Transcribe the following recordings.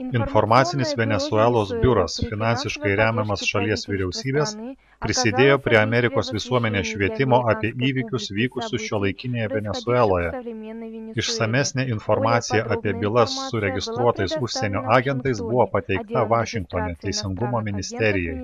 Informacinis Venesuelos biuras, finansiškai remiamas šalies vyriausybės, prisidėjo prie Amerikos visuomenės švietimo apie įvykius vykusius šiuolaikinėje Venesueloje. Išsamesnė informacija apie bylas su registruotais užsienio agentais buvo pateikta Vašingtone Teisingumo ministerijai.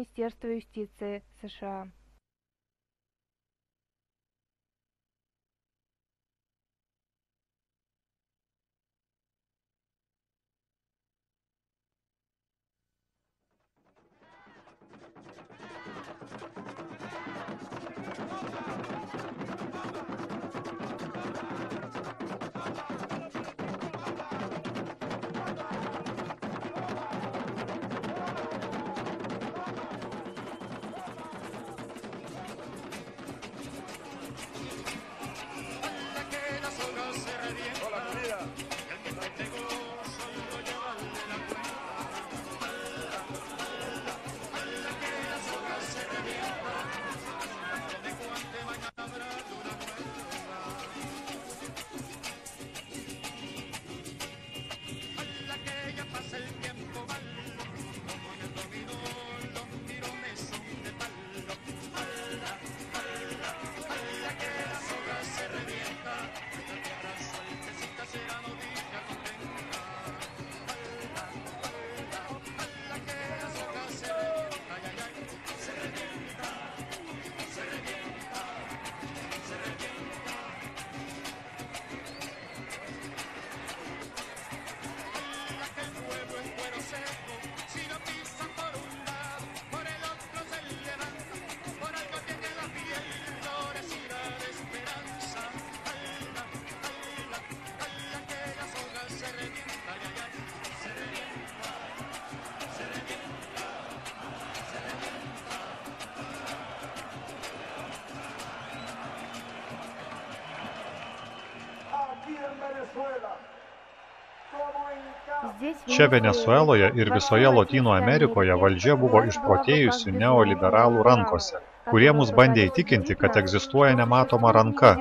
Čia Venesueloje ir visoje Lotynų Amerikoje valdžia buvo išprotėjusių neoliberalų rankose, kurie mus bandė įtikinti, kad egzistuoja nematoma ranka,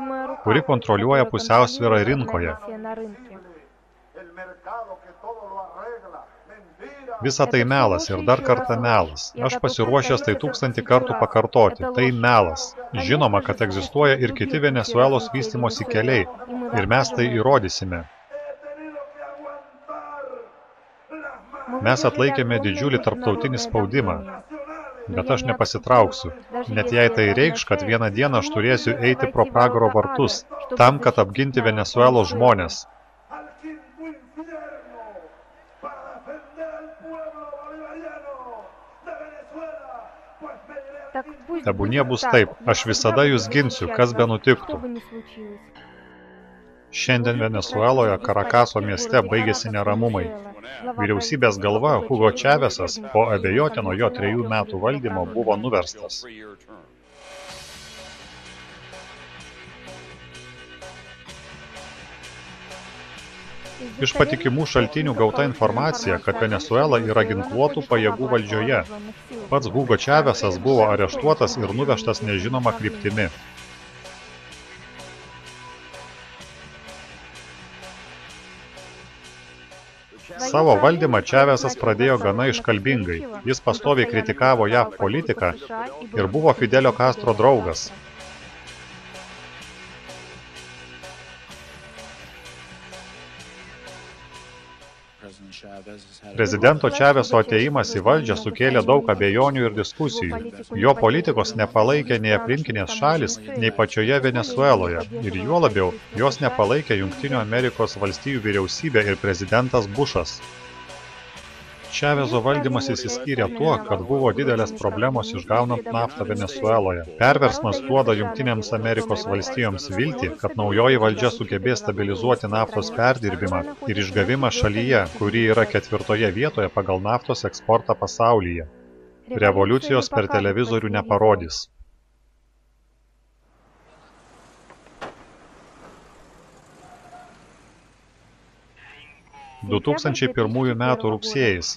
kuri kontroliuoja pusiausvyrą rinkoje. Visa tai melas ir dar kartą melas. Aš pasiruošęs tai 1000 kartų pakartoti. Tai melas. Žinoma, kad egzistuoja ir kiti Venesuelos vystymosi keliai. Ir mes tai įrodysime. Mes atlaikėme didžiulį tarptautinį spaudimą. Bet aš nepasitrauksiu. Net jei tai reikš, kad vieną dieną aš turėsiu eiti pro pragaro vartus, tam, kad apginti Venesuelos žmones. Tebūnie bus taip, aš visada jūs ginsiu, kas be nutiktų. Šiandien Venesueloje Karakaso mieste baigėsi neramumai. Vyriausybės galva Hugo Čavesas po abejotino jo 3 metų valdymo buvo nuverstas. Iš patikimų šaltinių gauta informacija, kad Venesuela yra ginkluotų pajėgų valdžioje. Pats Hugo Čavesas buvo areštuotas ir nuvežtas nežinoma kryptimi. Savo valdymą Čavesas pradėjo gana iškalbingai. Jis pastoviai kritikavo JAV politiką ir buvo Fidelio Castro draugas. Prezidento Čaveso atėjimas į valdžią sukėlė daug abejonių ir diskusijų. Jo politikos nepalaikė nei aplinkinės šalys, nei pačioje Venesueloje. Ir juo labiau, jos nepalaikė Jungtinių Amerikos valstijų vyriausybė ir prezidentas Bušas. Čaveso valdymas išsiskyrė tuo, kad buvo didelės problemos išgaunant naftą Venesueloje. Perversmas duoda Jungtinėms Amerikos valstijoms viltį, kad naujoji valdžia sugebės stabilizuoti naftos perdirbimą ir išgavimą šalyje, kuri yra 4. vietoje pagal naftos eksportą pasaulyje. Revoliucijos per televizorių neparodys. 2001 metų rugsėjis.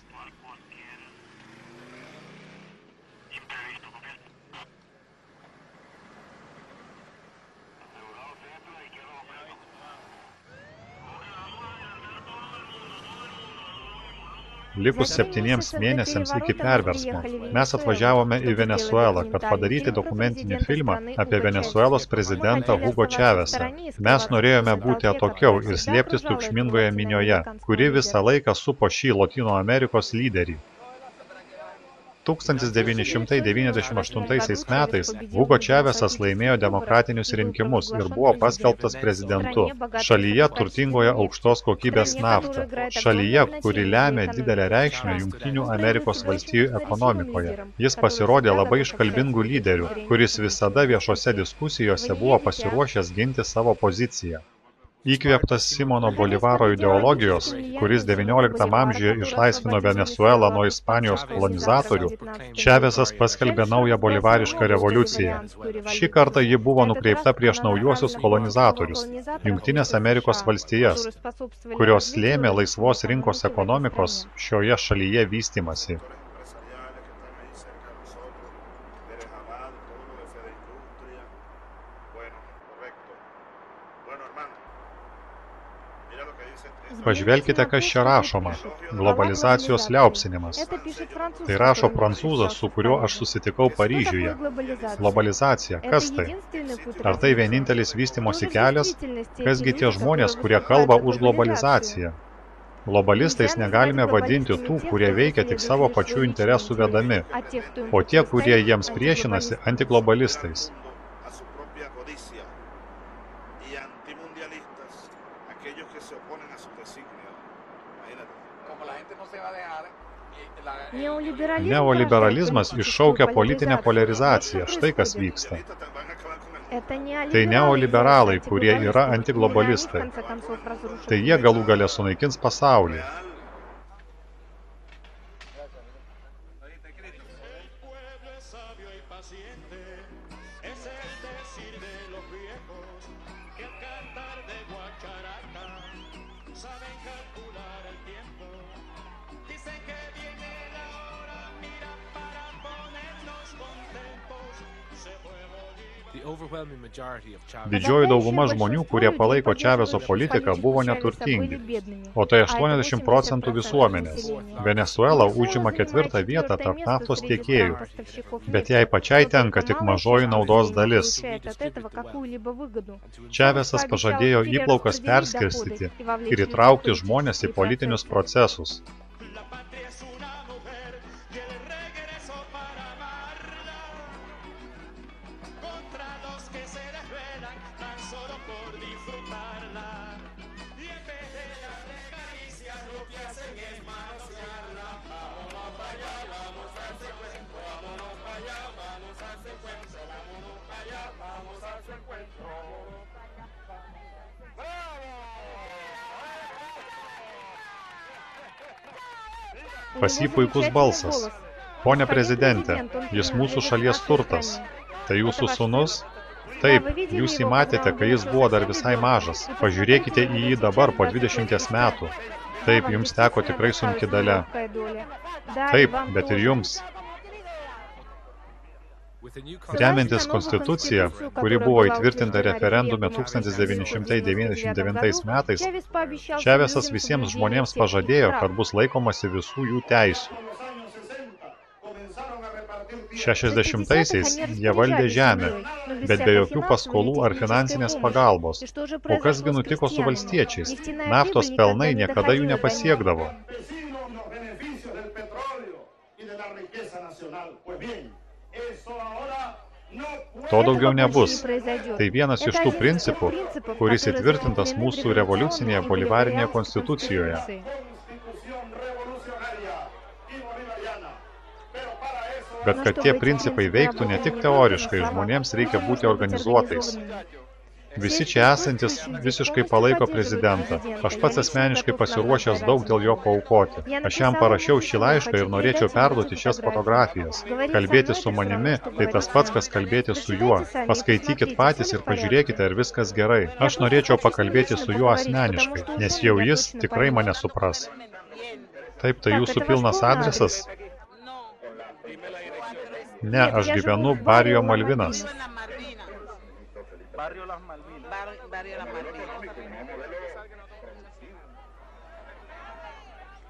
likus 7 mėnesiams iki perversmo. Mes atvažiavome į Venesuelą, kad padaryti dokumentinį filmą apie Venesuelos prezidentą Hugo Chavezą. Mes norėjome būti atokiau ir slėptis triukšmingoje minioje, kuri visą laiką supo šį Lotynų Amerikos lyderį. 1998 metais Hugo Chavezas laimėjo demokratinius rinkimus ir buvo paskelbtas prezidentu. Šalyje turtingoje aukštos kokybės naftą. Šalyje, kuri lemia didelę reikšmę Jungtinių Amerikos valstijų ekonomikoje. Jis pasirodė labai iškalbingų lyderių, kuris visada viešose diskusijose buvo pasiruošęs ginti savo poziciją. Įkvėptas Simono Bolivaro ideologijos, kuris XIX amžiuje išlaisvino Venesuelą nuo Ispanijos kolonizatorių, Chavezas paskelbė naują bolivarišką revoliuciją. Šį kartą ji buvo nukreipta prieš naujuosius kolonizatorius, Jungtinės Amerikos valstijas, kurios lėmė laisvos rinkos ekonomikos šioje šalyje vystymasi. Pažvelkite, kas čia rašoma. Globalizacijos liaupsinimas. Tai rašo prancūzas, su kuriuo aš susitikau Paryžiuje. Globalizacija. Kas tai? Ar tai vienintelis vystymosi kelias? Kasgi tie žmonės, kurie kalba už globalizaciją? Globalistais negalime vadinti tų, kurie veikia tik savo pačių interesų vedami, o tie, kurie jiems priešinasi, antiglobalistais. Neoliberalizmas iššaukia politinę polarizaciją. Štai kas vyksta. Tai neoliberalai, kurie yra antiglobalistai. Tai jie galų gale sunaikins pasaulį. Didžioji dauguma žmonių, kurie palaiko Chavezo politiką, buvo neturtingi, o tai 80% visuomenės. Venesuela užima 4. vietą tarp naftos tiekėjų, bet jai pačiai tenka tik mažoji naudos dalis. Chavezas pažadėjo įplaukas perskirstyti ir įtraukti žmones į politinius procesus. Pas jį puikus balsas. Pone prezidente, jis mūsų šalies turtas. Tai jūsų sūnus? Taip, jūs jį matėte, kai jis buvo dar visai mažas. Pažiūrėkite į jį dabar po 20 metų. Taip, jums teko tikrai sunki dalia. Taip, bet ir jums. Remiantis konstituciją, kuri buvo įtvirtinta referendume 1999 metais, Chavezas visiems žmonėms pažadėjo, kad bus laikomasi visų jų teisių. 60-aisiais jie valdė žemę, bet be jokių paskolų ar finansinės pagalbos. O kasgi nutiko su valstiečiais? Naftos pelnai niekada jų nepasiekdavo. To daugiau nebus. Tai vienas iš tų principų, kuris įtvirtintas mūsų revoliucinėje bolivarinėje konstitucijoje. Bet kad tie principai veiktų ne tik teoriškai, žmonėms reikia būti organizuotais. Visi čia esantis visiškai palaiko prezidentą. Aš pats asmeniškai pasiruošęs daug dėl jo paaukoti. Aš jam parašiau šį laišką ir norėčiau perduoti šias fotografijas. Kalbėti su manimi – tai tas pats, kas kalbėti su juo. Paskaitykit patys ir pažiūrėkite, ar viskas gerai. Aš norėčiau pakalbėti su juo asmeniškai, nes jau jis tikrai mane supras. Taip, tai jūsų pilnas adresas? Ne, aš gyvenu Barrio Malvinas.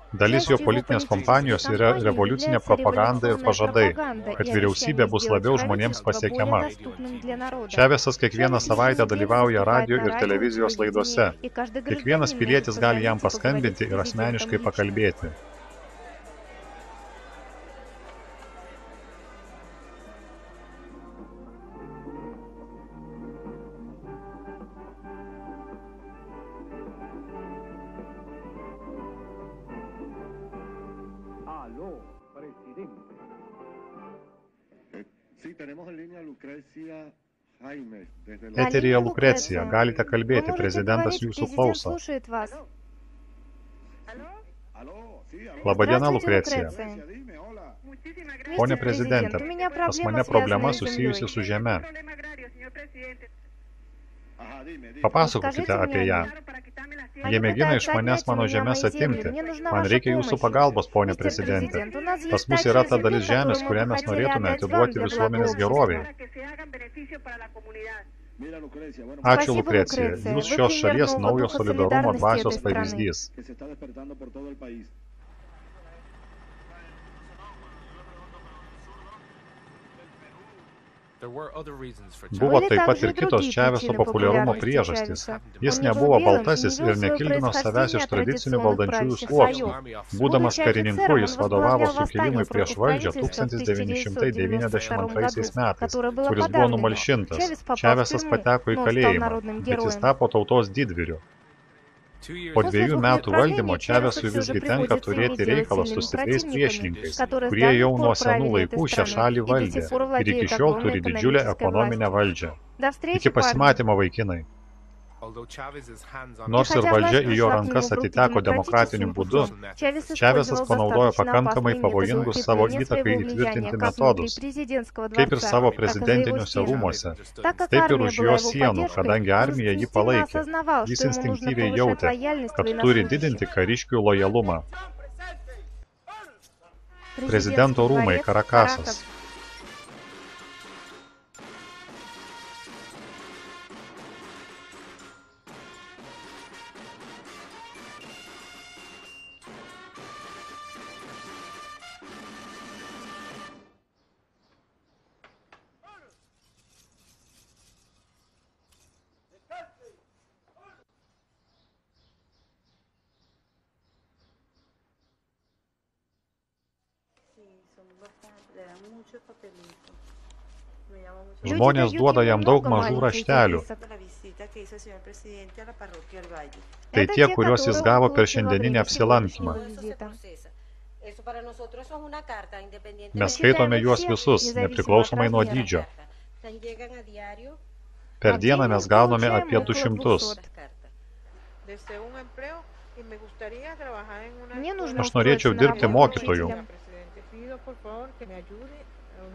Dalis jo politinės kompanijos yra revoliucinė propaganda ir pažadai, kad vyriausybė bus labiau žmonėms pasiekiama. Čavesas kiekvieną savaitę dalyvauja radio ir televizijos laidose. Kiekvienas pilietis gali jam paskambinti ir asmeniškai pakalbėti. Eteryje Lukrecija, galite kalbėti, prezidentas jūsų klauso. Labadiena, Lukrecija. Pone prezidente, pas mane problema susijusi su žeme. Papasakokite apie ją. Jie mėgina iš manęs mano žemės atimti. Man reikia jūsų pagalbos, ponė prezidente. Pas mus yra ta dalis žemės, kurią mes norėtume atiduoti visuomenės geroviai. Ačiū, Lukrecija. Jūs šios šalies naujo solidarumo dvasios pavyzdys. Buvo taip pat ir kitos Čaveso populiarumo priežastys. Jis nebuvo baltasis ir nekildino savęs iš tradicinių valdančiųjų sluoksnių. Būdamas karininku, jis vadovavo sukilimui prieš valdžią 1992 metais, kuris buvo numalšintas. Čavesas pateko į kalėjimą, bet jis tapo tautos didvyriu. Po 2 metų valdymo Čavesui visgi tenka turėti reikalą su stipriais priešininkais, kurie jau nuo senų laikų šią šalį valdė ir iki šiol turi didžiulę ekonominę valdžią. Iki pasimatymo, vaikinai. Nors ir valdžia į jo rankas atiteko demokratiniu būdu, Čavesas panaudojo pakankamai pavojingus savo įtakai įtvirtinti metodus, kaip ir savo prezidentiniuose rūmuose, taip ir už jo sienų, kadangi armija jį palaikė. Jis instinktyviai jautė, kad turi didinti kariškių lojalumą. Prezidento rūmai, Karakasas. Žmonės duoda jam daug mažų raštelių. Tai tie, kuriuos jis gavo per šiandieninį apsilankymą. Mes skaitome juos visus, nepriklausomai nuo dydžio. Per dieną mes gauname apie 200. Aš norėčiau dirbti mokytoju.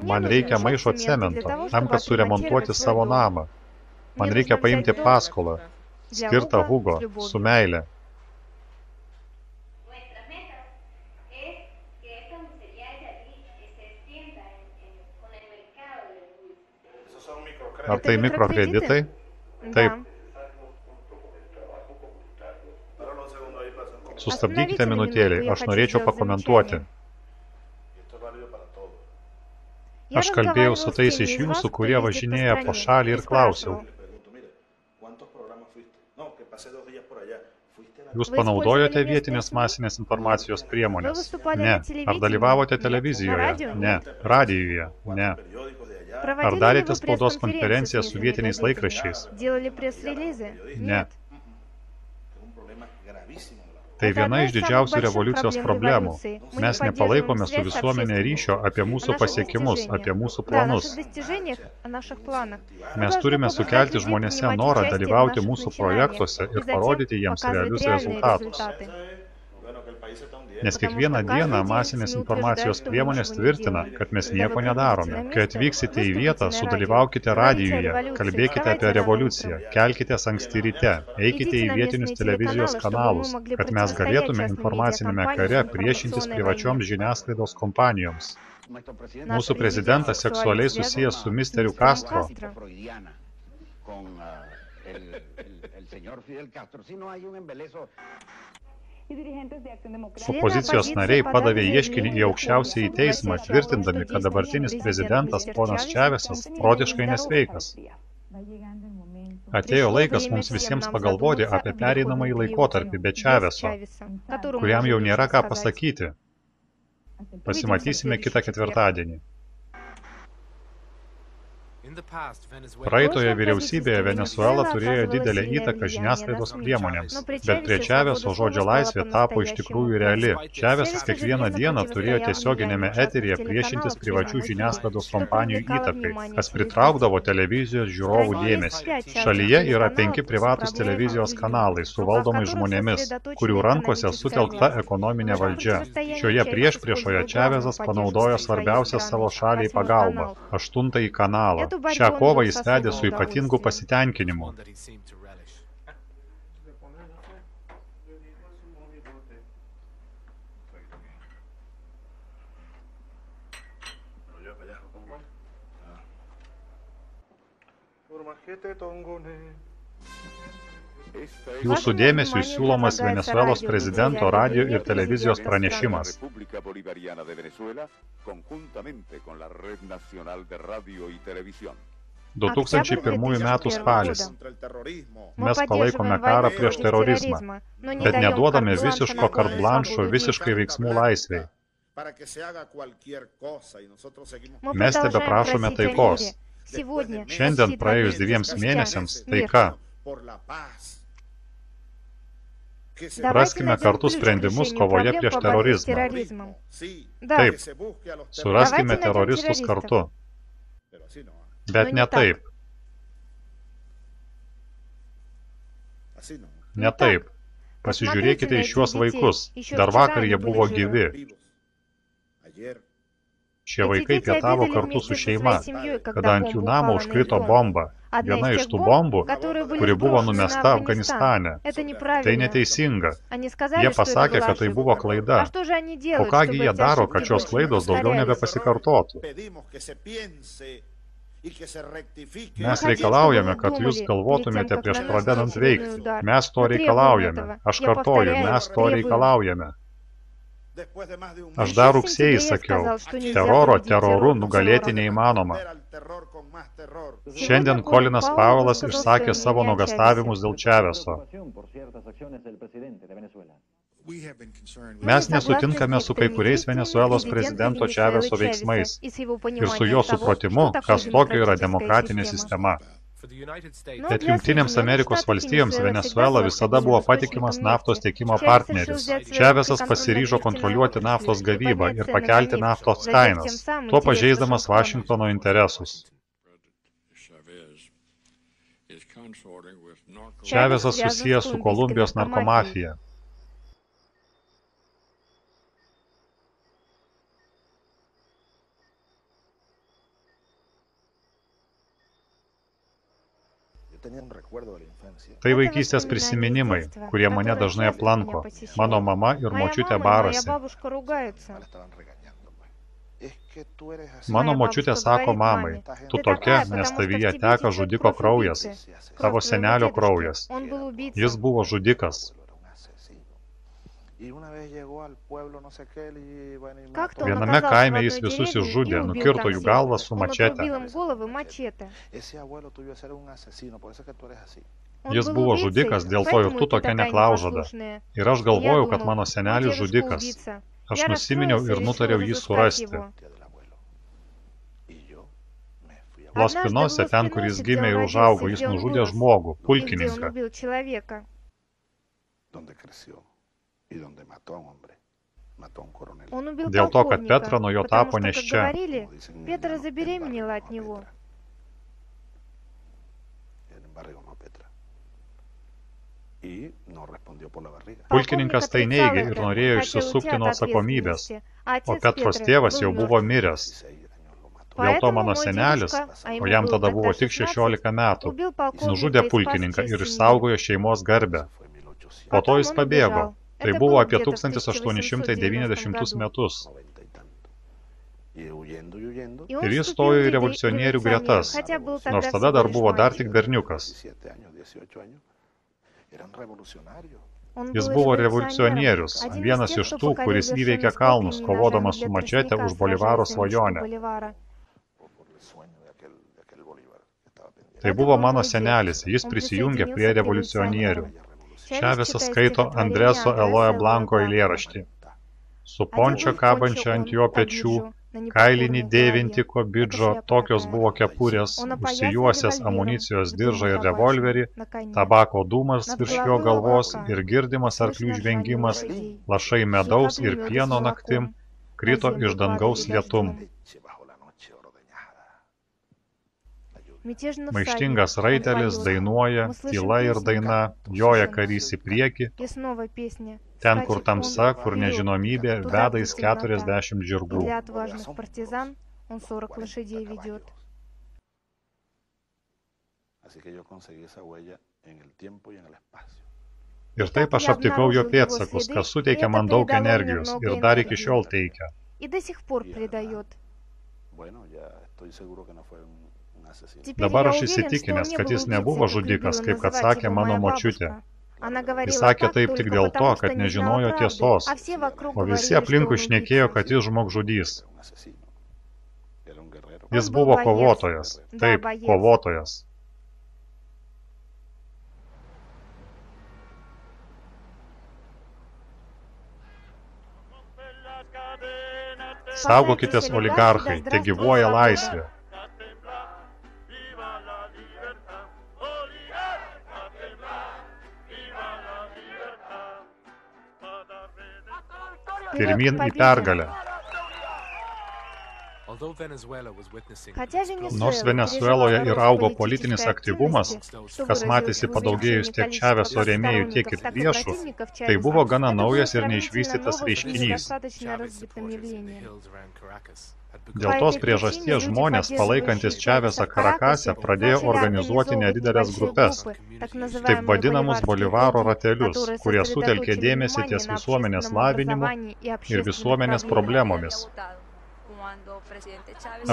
Man reikia maišo cemento, tam, kad suremontuoti savo namą. Man reikia paimti paskolą, skirtą Hugo, su meile. Ar tai mikrokreditai? Taip. Sustabdykite minutėlį, aš norėčiau pakomentuoti. Aš kalbėjau su tais iš jūsų, kurie važinėja po šalį ir klausiau. Jūs panaudojote vietinės masinės informacijos priemonės? Ne. Ar dalyvavote televizijoje? Ne. Radijuje? Ne. Ar darėte spaudos konferenciją su vietiniais laikraščiais? Ne. Tai viena iš didžiausių revoliucijos problemų. Mes nepalaikome su visuomenė ryšio apie mūsų pasiekimus, apie mūsų planus. Mes turime sukelti žmonėse norą dalyvauti mūsų projektuose ir parodyti jiems realius rezultatus. Nes kiekvieną dieną masinės informacijos priemonės tvirtina, kad mes nieko nedarome. Kai atvyksite į vietą, sudalyvaukite radijuje, kalbėkite apie revoliuciją, kelkitės anksti ryte, eikite į vietinius televizijos kanalus, kad mes galėtume informacinėme kare priešintis privačioms žiniasklaidos kompanijoms. Mūsų prezidentas seksualiai susijęs su misteriu Castro. Opozicijos nariai padavė ieškinį į aukščiausiąjį teismą, tvirtindami, kad dabartinis prezidentas ponas Čavesas protiškai nesveikas. Atėjo laikas mums visiems pagalvoti apie pereinamąjį laikotarpį be Čaveso, kuriam jau nėra ką pasakyti. Pasimatysime kitą ketvirtadienį. Praeitoje vyriausybėje Venesuela turėjo didelę įtaką žiniasklaidos priemonėms, bet prie Čaveso žodžio laisvė tapo iš tikrųjų reali. Čavesas kiekvieną dieną turėjo tiesioginėme eteryje priešintis privačių žiniasklaidos kompanijų įtakai, kas pritraukdavo televizijos žiūrovų dėmesį. Šalyje yra 5 privatūs televizijos kanalai su valdomais žmonėmis, kurių rankose sutelkta ekonominė valdžia. Šioje priešpriešoje Čavesas panaudojo svarbiausią savo šaliai pagalbą – 8-ąjį kanalą. Šią kovą jis vedė su ypatingu pasitenkinimu. Jūsų dėmesiui siūlomas Venesuelos prezidento radijo ir televizijos pranešimas. 2001 metų spalis. Mes palaikome karą prieš terorizmą, bet neduodame visiško carte blanche visiškai veiksmų laisvei. Mes tebeprašome taikos. Šiandien praėjus 2 mėnesiams taika. Raskime kartu sprendimus kovoje prieš terorizmą. Taip, suraskime teroristus kartu. Bet ne taip. Ne taip. Pasižiūrėkite į šiuos vaikus. Dar vakar jie buvo gyvi. Šie vaikai pietavo kartu su šeima, kada ant jų namo užkrito bomba. Viena iš tų bombų, kuri buvo numesta Afganistane. Tai neteisinga. Jie pasakė, kad tai buvo klaida. O kągi jie daro, kad šios klaidos daugiau nebepasikartotų? Mes reikalaujame, kad jūs galvotumėte prieš pradedant veikti. Mes to reikalaujame. Aš kartoju, mes to reikalaujame. Aš dar rugsėjį sakiau, teroru nugalėti neįmanoma. Šiandien Colinas Powellas išsakė savo nuogąstavimus dėl Čaveso. Mes nesutinkame su kai kuriais Venesuelos prezidento Čaveso veiksmais ir su jo supratimu, kas tokio yra demokratinė sistema. Bet Jungtinėms Amerikos valstijoms Venesuela visada buvo patikimas naftos tiekimo partneris. Čavesas pasiryžo kontroliuoti naftos gavybą ir pakelti naftos kainas, tuo pažeisdamas Vašingtono interesus. Čavesas susijęs su Kolumbijos narkomafija. Tai vaikystės prisiminimai, kurie mane dažnai aplanko. Mano mama ir močiutė barasi. Mano močiutė sako mamai, tu tokia, nes tavyje teka žudiko kraujas, tavo senelio kraujas. Jis buvo žudikas. Viename kaime jis visus išžudė, nukirto jų galvą su mačete. Jis buvo žudikas, dėl to ir tu tokia neklaužada. Ir aš galvojau, kad mano senelis žudikas. Aš nusiminiau ir nutariau jį surasti. Los Pinose, ten, kur jis gimė ir užaugo, jis nužudė žmogų, pulkininką. Dėl to, kad Petra nuo jo tapo nėščia. Pulkininkas tai neigė ir norėjo išsisukti nuo atsakomybės, o Petros tėvas jau buvo miręs. Dėl to mano senelis, o jam tada buvo tik 16 metų, nužudė pulkininką ir išsaugojo šeimos garbę. Po to jis pabėgo. Tai buvo apie 1890 metus. Ir jis stojo į revoliucionierių gretas, nors tada dar buvo dar tik berniukas. Jis buvo revoliucionierius, vienas iš tų, kuris įveikė kalnus, kovodamas su mačete už Bolivaro svajonę. Tai buvo mano senelis, jis prisijungė prie revoliucionierių. Čavesas skaito Andreso Eloe Blanko eilėraštį. Su pončio kabančia ant jo pečių, kailinį dėvinti kobidžo, tokios buvo kepurės, užsijuosęs amunicijos diržą ir revolverį, tabako dūmas virš jo galvos ir girdimas arklių žvengimas, lašai medaus ir pieno naktim, krito iš dangaus lietum. Maištingas raitelis dainuoja, tyla ir daina, joja karys į priekį, ten, kur tamsa, kur nežinomybė, veda jis 40 žirgų. Ir taip aš aptikau jo pėdsakus, kas suteikė man daug energijos ir dar iki šiol teikia. Dabar aš įsitikinęs, kad jis nebuvo žudikas, kaip kad sakė mano močiutė. Jis sakė taip tik dėl to, kad nežinojo tiesos, o visi aplinkui šnekėjo, kad jis žmogžudys. Jis buvo kovotojas, taip, kovotojas. Saugokitės oligarchai, te gyvuoja laisvė. Pirmin į pergalę. Nors Venesueloje ir augo politinis aktyvumas, kas matėsi padaugėjus tiek Čaveso rėmėjų, tiek ir priešų, tai buvo gana naujas ir neišvystytas reiškinys. Dėl tos priežasties žmonės, palaikantis Čavesą Karakase, pradėjo organizuoti nedidelės grupės, taip vadinamus Bolivaro ratelius, kurie sutelkė dėmesį ties visuomenės lavinimu ir visuomenės problemomis.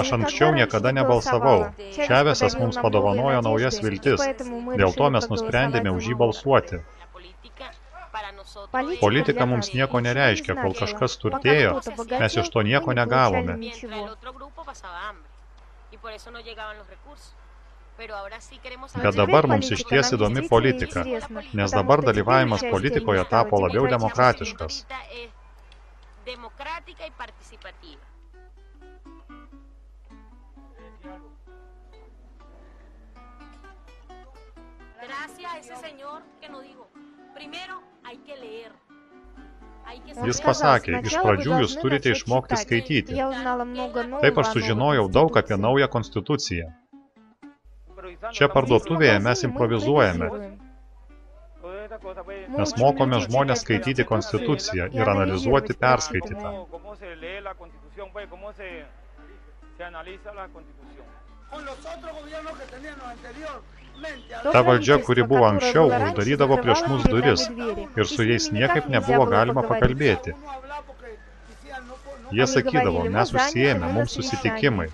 Aš anksčiau niekada nebalsavau. Čavesas mums padovanojo naujas viltis, dėl to mes nusprendėme už jį balsuoti. Politika mums nieko nereiškia, kol kažkas turtėjo, mes iš to nieko negavome. Bet dabar mums išties įdomi politika, nes dabar dalyvavimas politikoje tapo labiau demokratiškas. Jis pasakė, iš pradžių jūs turite išmokti skaityti. Taip aš sužinojau daug apie naują konstituciją. Čia parduotuvėje mes improvizuojame. Mes mokome žmonės skaityti konstituciją ir analizuoti perskaitytą. Ta valdžia, kuri buvo anksčiau, uždarydavo prieš mus duris ir su jais niekaip nebuvo galima pakalbėti. Jie sakydavo, mes užsiėmė, mums susitikimai.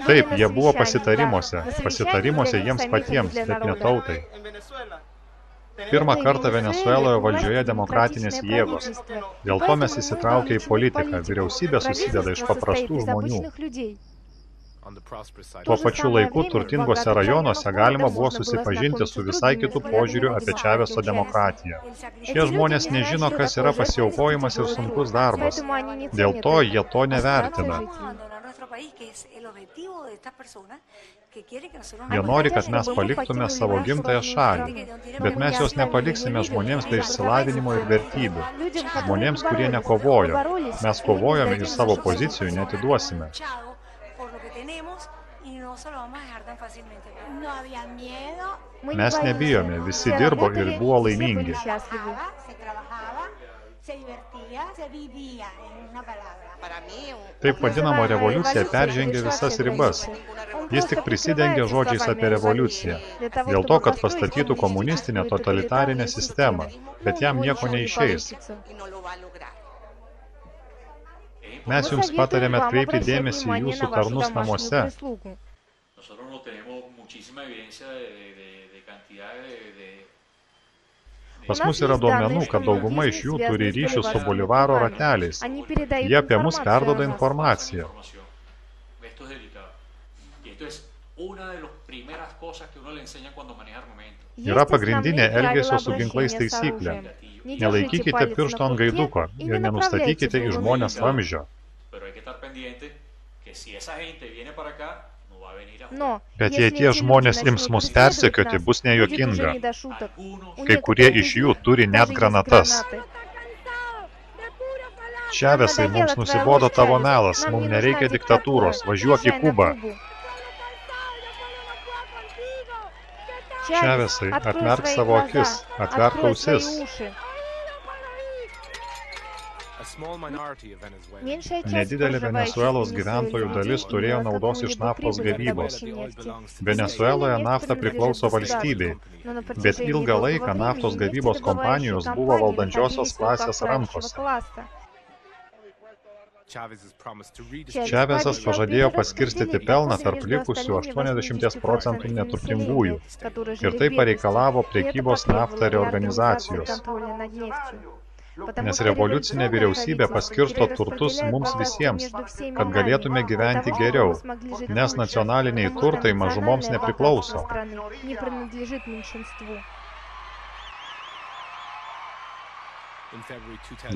Taip, jie buvo pasitarimuose jiems patiems, bet ne tautai. Pirmą kartą Venesueloje valdžioje demokratinės jėgos. Dėl to mes įsitraukė į politiką, vyriausybė susideda iš paprastų žmonių. Tuo pačiu laiku turtingose rajonuose galima buvo susipažinti su visai kitų požiūrių apie Čaveso demokratiją. Šie žmonės nežino, kas yra pasiaukojimas ir sunkus darbas. Dėl to jie to nevertina. Jie nori, kad mes paliktume savo gimtąją šalį, bet mes jos nepaliksime žmonėms be išsilavinimo ir vertybių, žmonėms, kurie nekovojo. Mes kovojome ir savo pozicijų neatiduosime. Mes nebijome, visi dirbo ir buvo laimingi. Taip vadinama revoliucija peržengė visas ribas. Jis tik prisidengė žodžiais apie revoliuciją, dėl to, kad pastatytų komunistinę totalitarinę sistemą, bet jam nieko neišeis. Mes jums patarėme atkreipti dėmesį į jūsų tarnus namuose. Pas mus yra duomenų, kad dauguma iš jų turi ryšių su Bolivaro rateliais. Jie apie mus perduoda informaciją. Yra pagrindinė elgesio su ginklais taisyklė. Nelaikykite piršto ant gaiduko ir nenustatykite į žmonės vamzdžio. Bet jei tie žmonės ims mus persekioti, bus nejuokinga. Kai kurie iš jų turi net granatas. Čavesai, mums nusibodo tavo melas, mums nereikia diktatūros, važiuok į Kubą. Čavesai, atmerk savo akis, atverk ausis. Nedidelė Venesuelos gyventojų dalis turėjo naudos iš naftos gavybos. Venesueloje nafta priklauso valstybei, bet ilgą laiką naftos gavybos kompanijos buvo valdančiosios klasės rankose. Čavesas pažadėjo paskirstyti pelną tarp likusių 80% neturtingųjų ir tai pareikalavo prekybos naftą reorganizacijos. Nes revoliucinė vyriausybė paskirsto turtus mums visiems, kad galėtume gyventi geriau, nes nacionaliniai turtai mažumoms nepriklauso.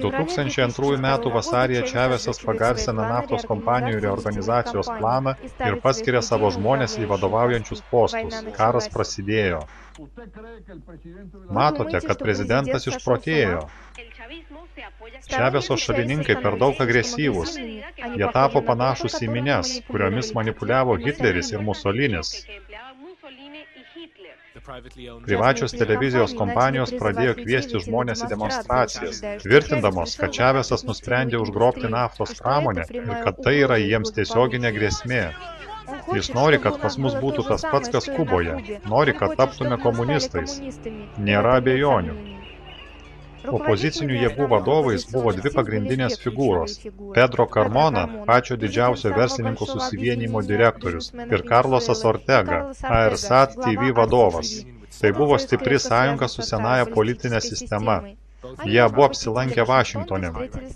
2002 metų vasaryje Čavesas pagarsina naftos kompanijų reorganizacijos planą ir paskiria savo žmones į vadovaujančius postus. Karas prasidėjo. Matote, kad prezidentas išprotėjo. Čaveso šalininkai per daug agresyvūs. Jie tapo panašūs į minias, kuriomis manipuliavo Hitleris ir Musolinis. Privačios televizijos kompanijos pradėjo kviesti žmonės į demonstracijas, tvirtindamos, kad Čavesas nusprendė užgrobti naftos pramonę ir kad tai yra jiems tiesioginė grėsmė. Jis nori, kad pas mus būtų tas pats, kas Kuboje. Nori, kad taptume komunistais. Nėra abejonių. Opozicinių jėgų vadovais buvo dvi pagrindinės figūros – Pedro Carmona, pačio didžiausio verslininkų susivienijimo direktorius, ir Carlosas Ortega, ARSAT TV vadovas. Tai buvo stipri sąjunga su senaja politinė sistema. Jie abu apsilankė Vašingtone,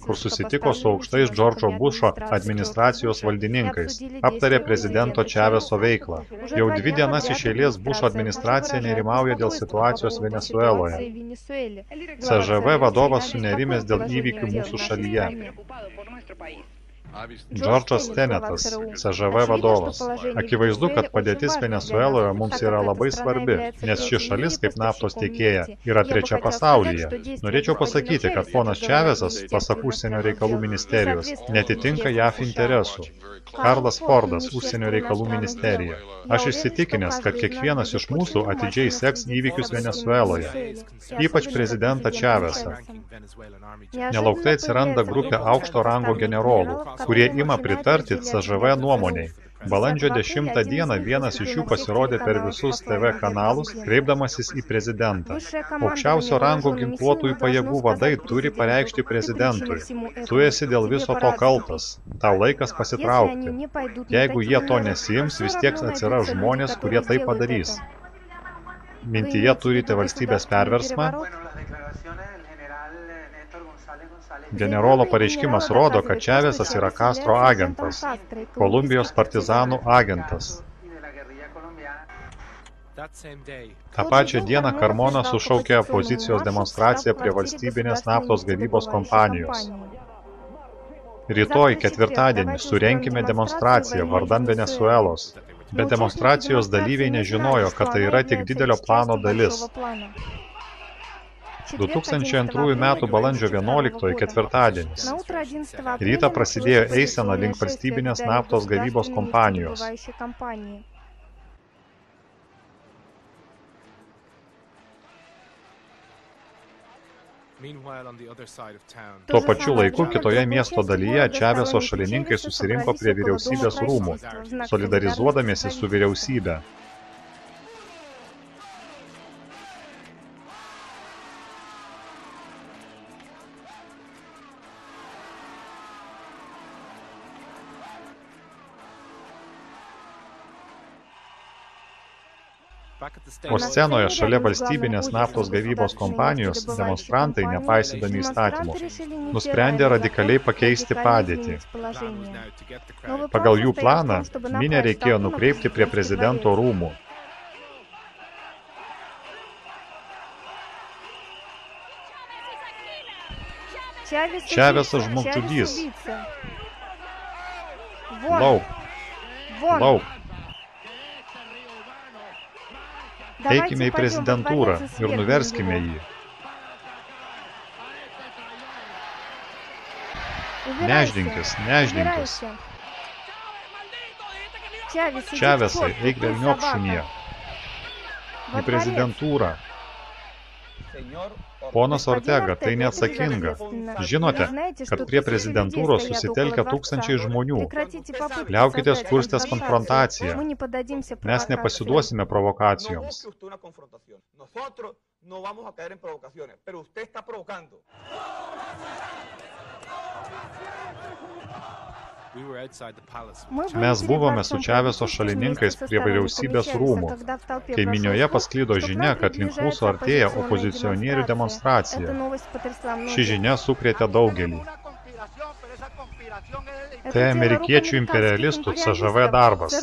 kur susitiko su aukštais Džordžo Bušo administracijos valdininkais, aptarė prezidento Čaveso veiklą. Jau 2 dienas iš eilės Bušo administracija nerimauja dėl situacijos Venesueloje. CŽV vadovas sunerimęs dėl įvykių mūsų šalyje. Džordžas Tenetas, CŽV vadovas. Akivaizdu, kad padėtis Venesueloje mums yra labai svarbi, nes ši šalis, kaip naftos tiekėja, yra trečia pasaulyje. Norėčiau pasakyti, kad ponas Čavesas, pasak užsienio reikalų ministerijos, netitinka JAF interesų. Karlas Fordas, užsienio reikalų ministerija. Aš įsitikinęs, kad kiekvienas iš mūsų atidžiai seks įvykius Venesueloje, ypač prezidentą Čavesą. Nelauktai atsiranda grupė aukšto rango generolų, kurie ima pritarti CŽV nuomoniai. Balandžio 10 dieną vienas iš jų pasirodė per visus TV kanalus, kreipdamasis į prezidentą. Aukščiausio rango ginkluotųjų pajėgų vadai turi pareikšti prezidentui: tu esi dėl viso to kaltas, tau laikas pasitraukti. Jeigu jie to nesiims, vis tiek atsiras žmonės, kurie tai padarys. Mintyje turite valstybės perversmą? Generolo pareiškimas rodo, kad Čavesas yra Castro agentas, Kolumbijos partizanų agentas. Ta pačią dieną Carmona sušaukė opozicijos demonstraciją prie valstybinės naftos gavybos kompanijos. Rytoj, ketvirtadienį, surenkime demonstraciją vardan Venesuelos, bet demonstracijos dalyviai nežinojo, kad tai yra tik didelio plano dalis. 2002 metų balandžio 11 ketvirtadienis. Rytą prasidėjo eisena link valstybinės naftos gavybos kompanijos. Tuo pačiu laiku kitoje miesto dalyje Čaveso šalininkai susirinko prie vyriausybės rūmų, solidarizuodamiesi su vyriausybe. O scenoje šalia valstybinės naftos gavybos kompanijos demonstrantai, nepaisydami įstatymų, nusprendė radikaliai pakeisti padėtį. Pagal jų planą, minią reikėjo nukreipti prie prezidento rūmų. Čavesas žmogžudys. Lauk. Lauk. Eikime į prezidentūrą ir nuverskime jį. Neždinkis, neždinkis. Čavesai, eik velniop šunie. Į prezidentūrą. Ponas Ortega, tai neatsakinga. Žinote, kad prie prezidentūros susitelkia tūkstančiai žmonių. Liaukitės kurstęs konfrontaciją. Mes nepasiduosime provokacijoms. Mes buvome su Čaveso šalininkais prie vyriausybės rūmų, kai minioje pasklido žinia, kad link mūsų artėja opozicionierių demonstracija. Ši žinia sukrėtė daugelį. Tai amerikiečių imperialistų CŽV darbas.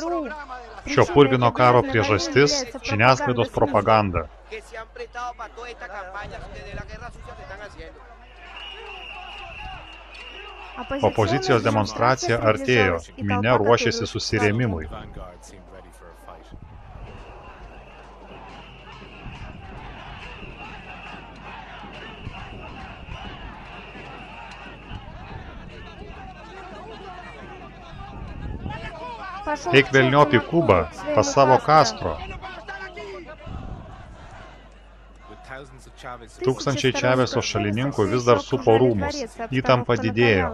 Šio purvino karo priežastis – žiniasklaidos propaganda. Opozicijos demonstracija artėjo, minia ruošėsi susirėmimui. Eik velniop į Kubą, pas savo Castro. Tūkstančiai Čaveso šalininkų vis dar supo rūmus, įtampa didėjo.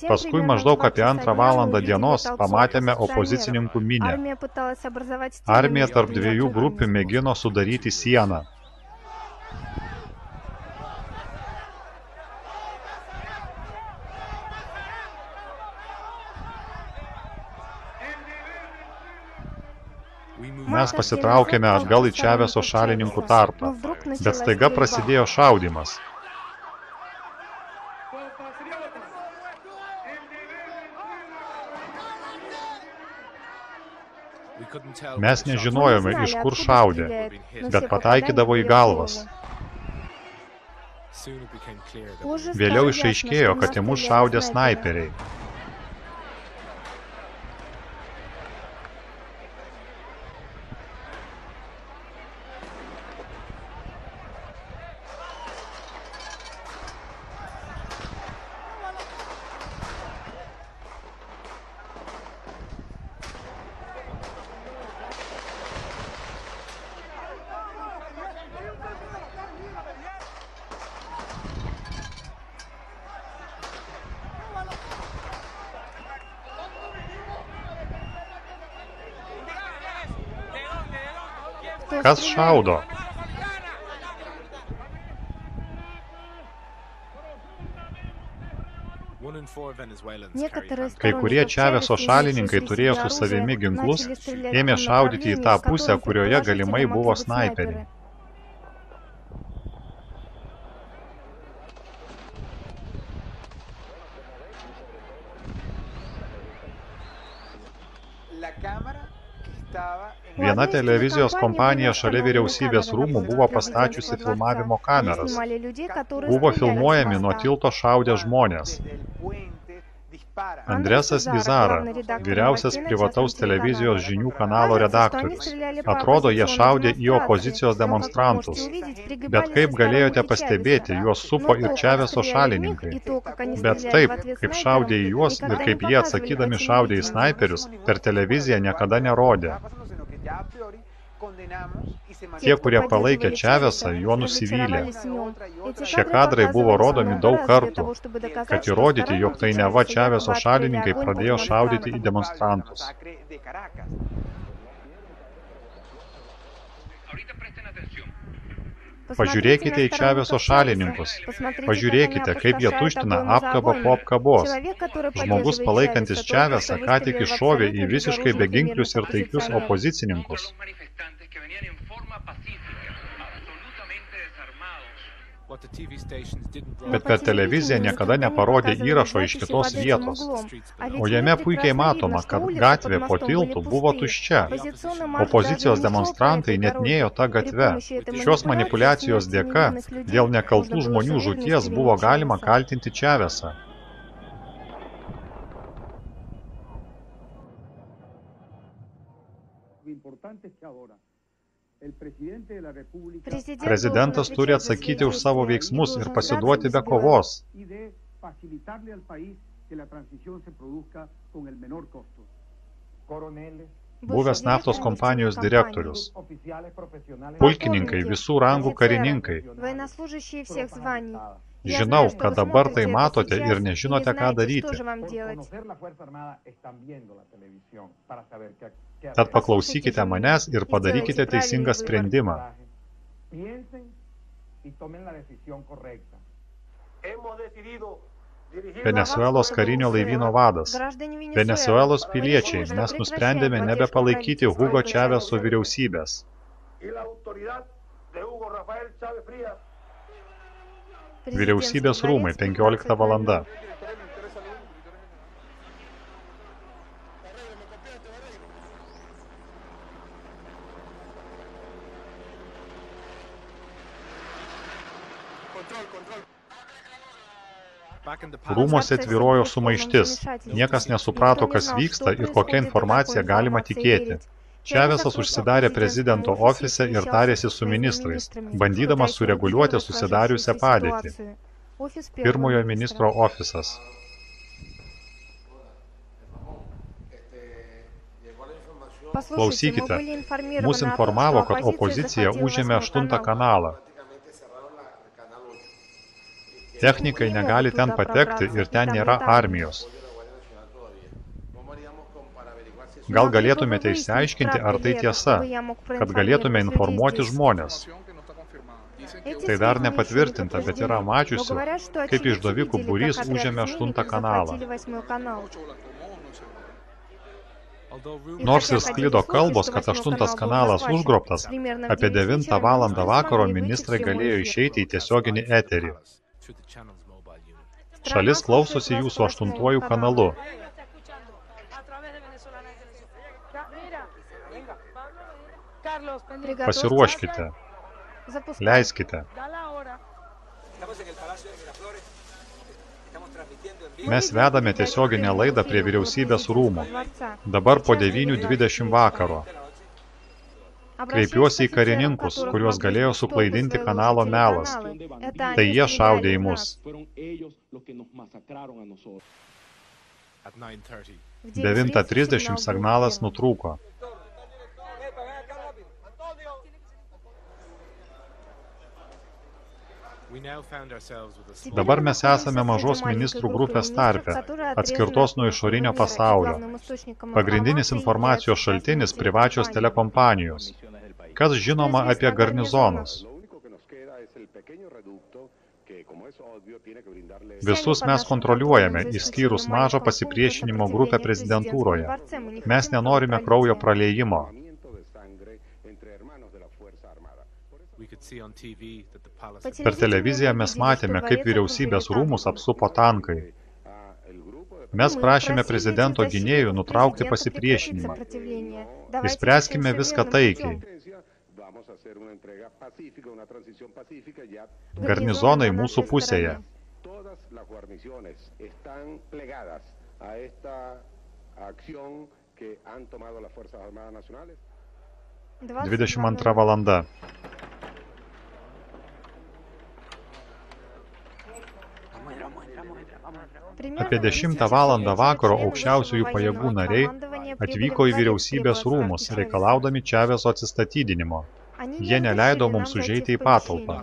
Paskui maždaug apie 2 valandą dienos pamatėme opozicininkų minią. Armija tarp 2 grupių mėgino sudaryti sieną. Mes pasitraukėme atgal į Čaveso šalininkų tarpą, bet staiga prasidėjo šaudymas. Mes nežinojome, iš kur šaudė, bet pataikydavo į galvas. Vėliau išaiškėjo, kad į mus šaudė snaiperiai. Kas šaudo? Kai kurie Čaveso šalininkai turėjo su savimi ginklus, ėmė šaudyti į tą pusę, kurioje galimai buvo snaiperiai. Viena televizijos kompanija šalia vyriausybės rūmų buvo pastačiusi filmavimo kameras. Buvo filmuojami nuo tilto šaudę žmonės. Andresas Izara, vyriausias privataus televizijos žinių kanalo redaktorius. Atrodo, jie šaudė į opozicijos demonstrantus. Bet kaip galėjote pastebėti, juos supo ir Čaveso šalininkai. Bet taip, kaip šaudė į juos ir kaip jie atsakydami šaudė į snaiperius, per televiziją niekada nerodė. Tie, kurie palaikė Čavesą, juo nusivylė. Šie kadrai buvo rodomi daug kartų, kad įrodyti, jog tai neva Čaveso šalininkai pradėjo šaudyti į demonstrantus. Pažiūrėkite į Čaveso šalininkus. Pažiūrėkite, kaip jie tuština apkabą po apkabos. Žmogus palaikantis Čavesą ką tik iššovė į visiškai beginklius ir taikius opozicininkus. Bet per televiziją niekada neparodė įrašo iš kitos vietos. O jame puikiai matoma, kad gatvė po tiltu buvo tuščia. Opozicijos demonstrantai net nėjo tą gatvę. Šios manipuliacijos dėka dėl nekaltų žmonių žūties buvo galima kaltinti Čavesą. Prezidentas turi atsakyti už savo veiksmus ir pasiduoti be kovos. Buvęs naftos kompanijos direktorius. Pulkininkai, visų rangų karininkai. Žinau, kad dabar tai matote ir nežinote, ką daryti. Tad paklausykite manęs ir padarykite teisingą sprendimą. Venesuelos karinio laivyno vadas. Venesuelos piliečiai, mes nusprendėme nebepalaikyti Hugo Čaveso vyriausybės. Vyriausybės rūmai, 15 valanda. Rūmuose tvyrojo sumaištis. Niekas nesuprato, kas vyksta ir kokia informacija galima tikėti. Čavesas užsidarė prezidento ofise ir tarėsi su ministrais, bandydamas sureguliuoti susidariusią padėtį. Pirmojo ministro ofisas. Klausykite, mus informavo, kad opozicija užėmė 8 kanalą. Technikai negali ten patekti ir ten nėra armijos. Gal galėtumėte išsiaiškinti, ar tai tiesa, kad galėtume informuoti žmonės. Tai dar nepatvirtinta, bet yra mačiusių, kaip išdavikų būrys užėmė 8 kanalą. Nors ir sklido kalbos, kad 8 kanalas užgrobtas, apie 9 valandą vakaro ministrai galėjo išeiti į tiesioginį eterį. Šalis klausosi jūsų 8 kanalu. Pasiruoškite. Leiskite. Mes vedame tiesioginę laidą prie vyriausybės rūmų. Dabar po 9:20 vakaro. Kreipiuosi į karininkus, kuriuos galėjo suklaidinti kanalo melas. Tai jie šaudė į mus. 9:30 signalas nutrūko. Dabar mes esame mažos ministrų grupės tarpe, atskirtos nuo išorinio pasaulio. Pagrindinis informacijos šaltinis privačios telekompanijos. Kas žinoma apie garnizonus? Visus mes kontroliuojame, išskyrus mažą pasipriešinimo grupę prezidentūroje. Mes nenorime kraujo praliejimo. Per televiziją mes matėme, kaip vyriausybės rūmus apsupo tankai. Mes prašėme prezidento gynėjų nutraukti pasipriešinimą. Išspręskime viską taikiai. Garnizonai mūsų pusėje. 22 valanda. Apie 10 valandą vakaro aukščiausiųjų pajėgų nariai atvyko į vyriausybės rūmus, reikalaudami Čaveso atsistatydinimo. Jie neleido mums užeiti į patalpą.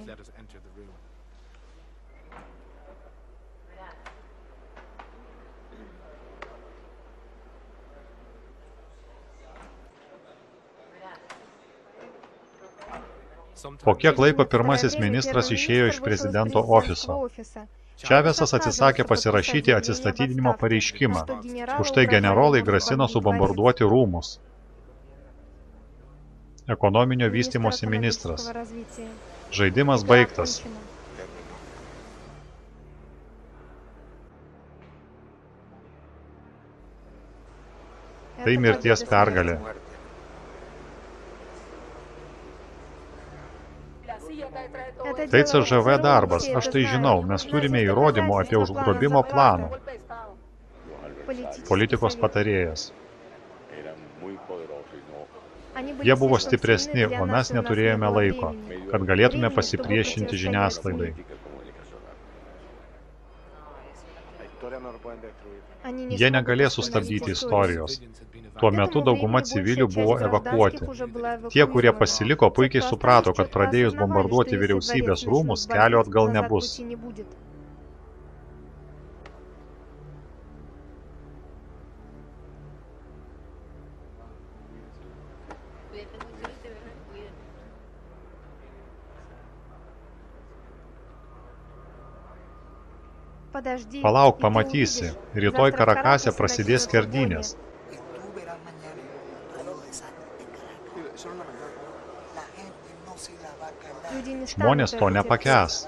Po kiek laiko pirmasis ministras išėjo iš prezidento ofiso. Čavesas atsisakė pasirašyti atsistatydinimo pareiškimą. Už tai generolai grasino subombarduoti rūmus. Ekonominio vystymosi ministras. Žaidimas baigtas. Tai mirties pergalė. Tai CŽV darbas, aš tai žinau, mes turime įrodymų apie užgrobimo planą. Politikos patarėjas. Jie buvo stipresni, o mes neturėjome laiko, kad galėtume pasipriešinti žiniasklaidai. Jie negalės sustabdyti istorijos. Tuo metu dauguma civilių buvo evakuoti. Tie, kurie pasiliko, puikiai suprato, kad pradėjus bombarduoti vyriausybės rūmus, kelio atgal nebus. Palauk, pamatysi. Rytoj Karakase prasidės skerdynės. Žmonės to nepakęs.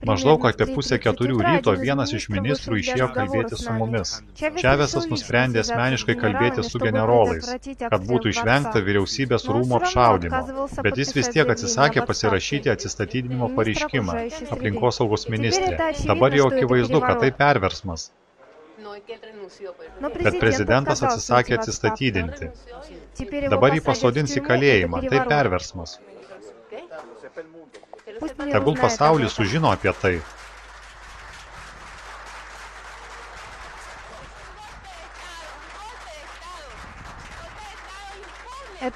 Maždaug apie 3:30 ryto vienas iš ministrų išėjo kalbėti su mumis. Čavesas nusprendė asmeniškai kalbėti su generolais, kad būtų išvengta vyriausybės rūmų apšaudymo, bet jis vis tiek atsisakė pasirašyti atsistatydinimo pareiškimą, aplinkosaugos ministrė. Dabar jau akivaizdu, kad tai perversmas. Bet prezidentas atsisakė atsistatydinti. Dabar jį pasodins į kalėjimą, tai perversmas. Tegul pasaulis sužino apie tai.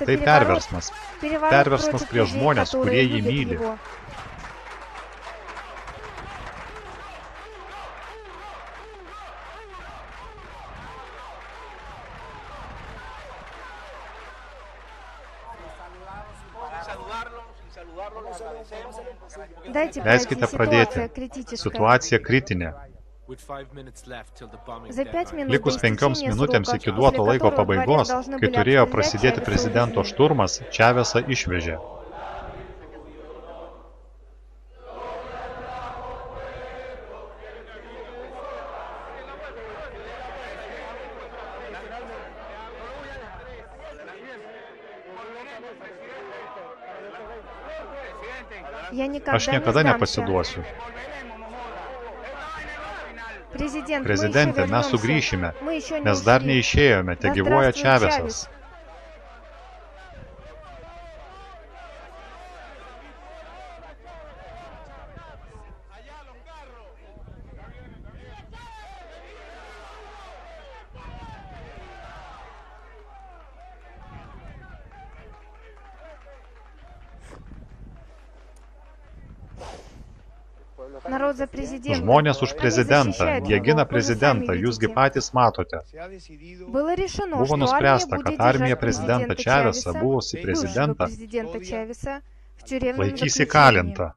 Tai perversmas. Perversmas prieš žmonės, kurie jį myli. Leiskite pradėti. Situacija kritinė. Likus 5 minutėms iki duoto laiko pabaigos, kai turėjo prasidėti prezidento šturmas, Čavesą išvežė. Aš niekada nepasiduosiu. Prezidente, mes sugrįšime, mes dar neišėjome, tegyvuoja Čavesas. Žmonės už prezidentą, jie gina prezidentą, jūsgi patys matote. Buvo nuspręsta, kad armija prezidentą Čavesą, buvusi prezidentą, laikys įkalintą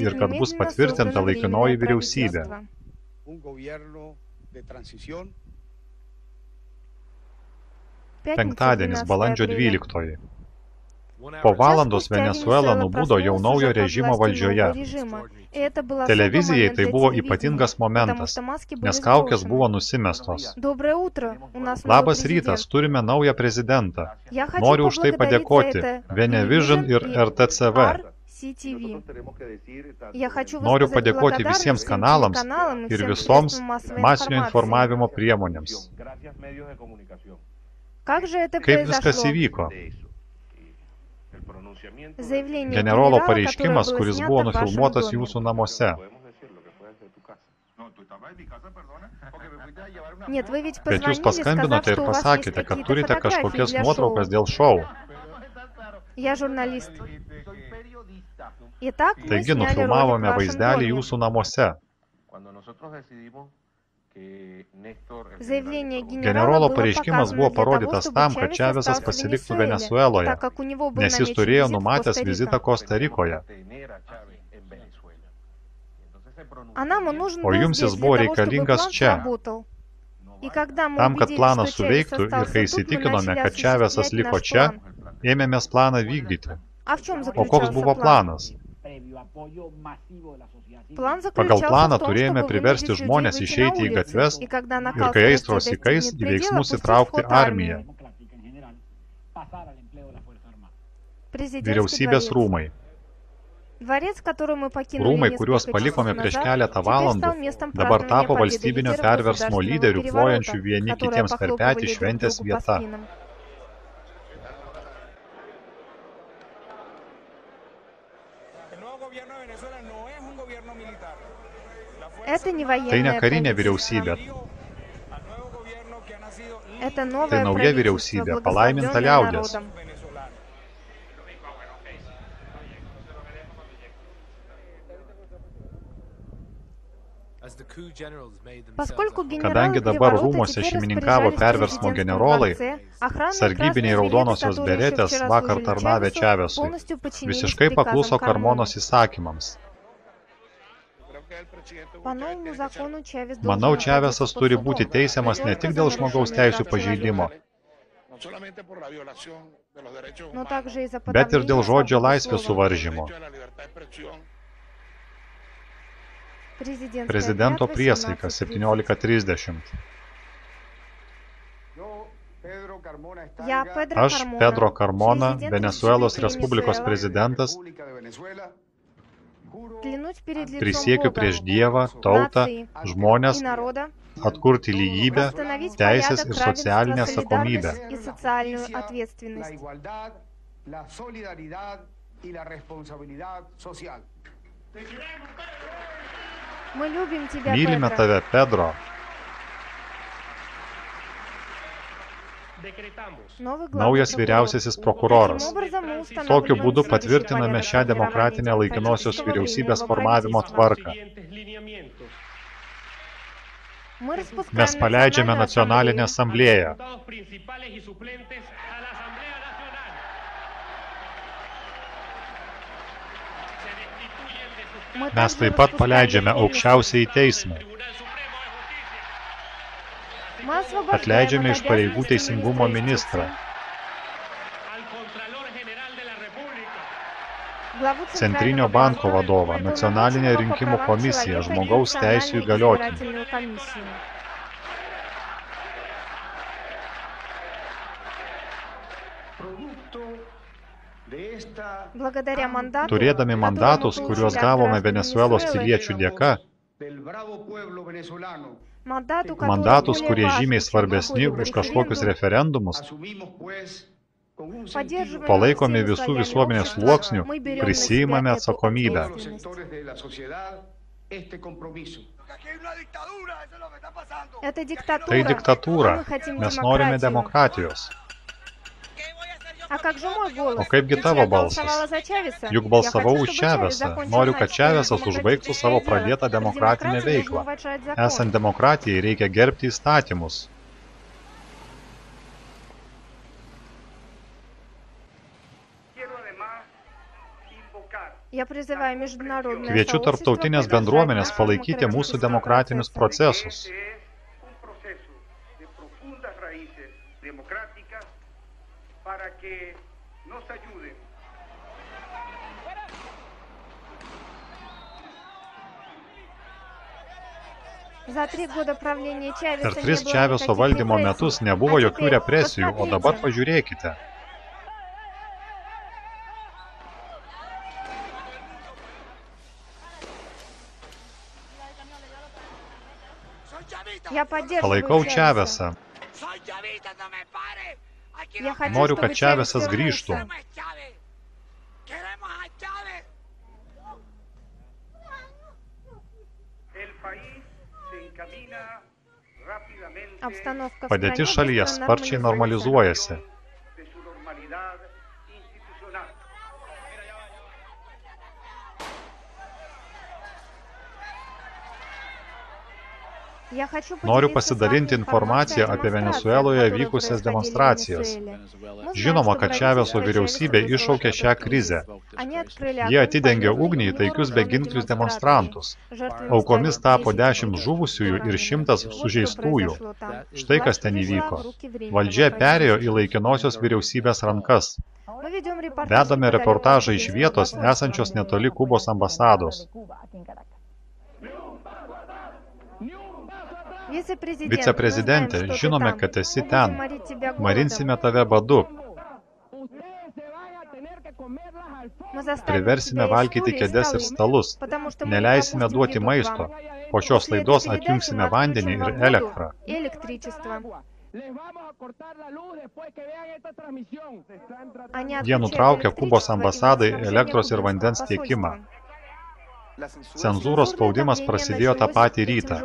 ir kad bus patvirtinta laikinoji vyriausybė. Penktadienis, balandžio 12. Po valandos Venesuela nubudo jau naujo režimo valdžioje. Televizijai tai buvo ypatingas momentas, nes kaukės buvo nusimestos. Labas rytas, turime naują prezidentą. Noriu už tai padėkoti Venevision ir RTCV. Noriu padėkoti visiems kanalams ir visoms masinio informavimo priemonėms. Kaip viskas įvyko? Generolo pareiškimas, kuris buvo nufilmuotas jūsų namuose. Bet jūs paskambinote ir pasakėte, kad turite kažkokias nuotraukas dėl šou. Taigi nufilmavome vaizdelį jūsų namuose. Generolo pareiškimas buvo parodytas tam, kad Čavesas pasiliktų Venesueloje, nes jis turėjo numatęs vizitą Kosta-Rikoje. O jums jis buvo reikalingas čia. Tam, kad planas suveiktų ir kai įsitikinome, kad Čavesas liko čia, ėmėmės planą vykdyti. O koks buvo planas? Pagal planą turėjome priversti žmonės išeiti į gatves ir kai aistros įkais, į veiksmus įtraukti armiją. Vyriausybės rūmai. Rūmai, kuriuos palikome prieš keletą valandų, dabar tapo valstybinio perversmo lyderių, plojančių vieni kitiems per petį šventės vieta. Tai ne karinė vyriausybė. Tai nauja vyriausybė, palaiminta liaudės. Kadangi dabar rūmuose šeimininkavo perversmo generolai, sargybiniai raudonosios beretės vakar tarnavę Čavesui, visiškai pakluso Karmonos įsakymams. Manau, Čavesas turi būti teisiamas ne tik dėl žmogaus teisių pažeidimo, bet ir dėl žodžio laisvės suvaržymo. Prezidento priesaika 17:30. Aš, Pedro Carmona, Venesuelos Respublikos prezidentas, prisiekiu prieš Dievą, tautą, žmonės, atkurti lygybę, teisės ir socialinę atsakomybę. Mylime tave, Pedro. Naujas vyriausiasis prokuroras. Tokiu būdu patvirtiname šią demokratinę laikinosios vyriausybės formavimo tvarką. Mes paleidžiame nacionalinę asamblėją. Mes taip pat paleidžiame aukščiausiąjį teismą. Atleidžiame iš pareigų teisingumo ministrą. Centrinio banko vadovą, nacionalinę rinkimų komisiją, žmogaus teisių įgaliotinį. Turėdami mandatus, kuriuos gavome Venesuelos piliečių dėka, mandatus, kurie žymiai svarbesni už kažkokius referendumus, palaikomi visų visuomenės sluoksnių, prisiimame atsakomybę. Tai diktatūra. Mes norime demokratijos. O kaipgi tavo balsas? Juk balsavau už Čavesą. Noriu, kad Čavesas užbaigtų savo pradėtą demokratinę veiklą. Esant demokratijai reikia gerbti įstatymus. Kviečiu tarptautinės bendruomenės palaikyti mūsų demokratinius procesus. Per 3 Čaveso valdymo metus nebuvo jokių represijų, o dabar pažiūrėkite. Palaikau Čavesą. Noriu, kad Čavesas grįžtų. Padėtis šalyje sparčiai normalizuojasi. Noriu pasidalinti informaciją apie Venesueloje vykusias demonstracijas. Žinoma, kad Čaveso vyriausybė iššaukė šią krizę. Jie atidengė ugnį į taikius beginklius demonstrantus. Aukomis tapo 10 žuvusiųjų ir 100 sužeistųjų. Štai kas ten įvyko. Valdžia perėjo į laikinosios vyriausybės rankas. Vedame reportažą iš vietos esančios netoli Kubos ambasados. Viceprezidente, žinome, kad esi ten. Marinsime tave badu. Priversime valgyti kėdes ir stalus. Neleisime duoti maisto. Po šios laidos atjungsime vandenį ir elektrą. Jie nutraukė Kubos ambasadai elektros ir vandens tiekimą. Cenzūros spaudimas prasidėjo tą patį rytą.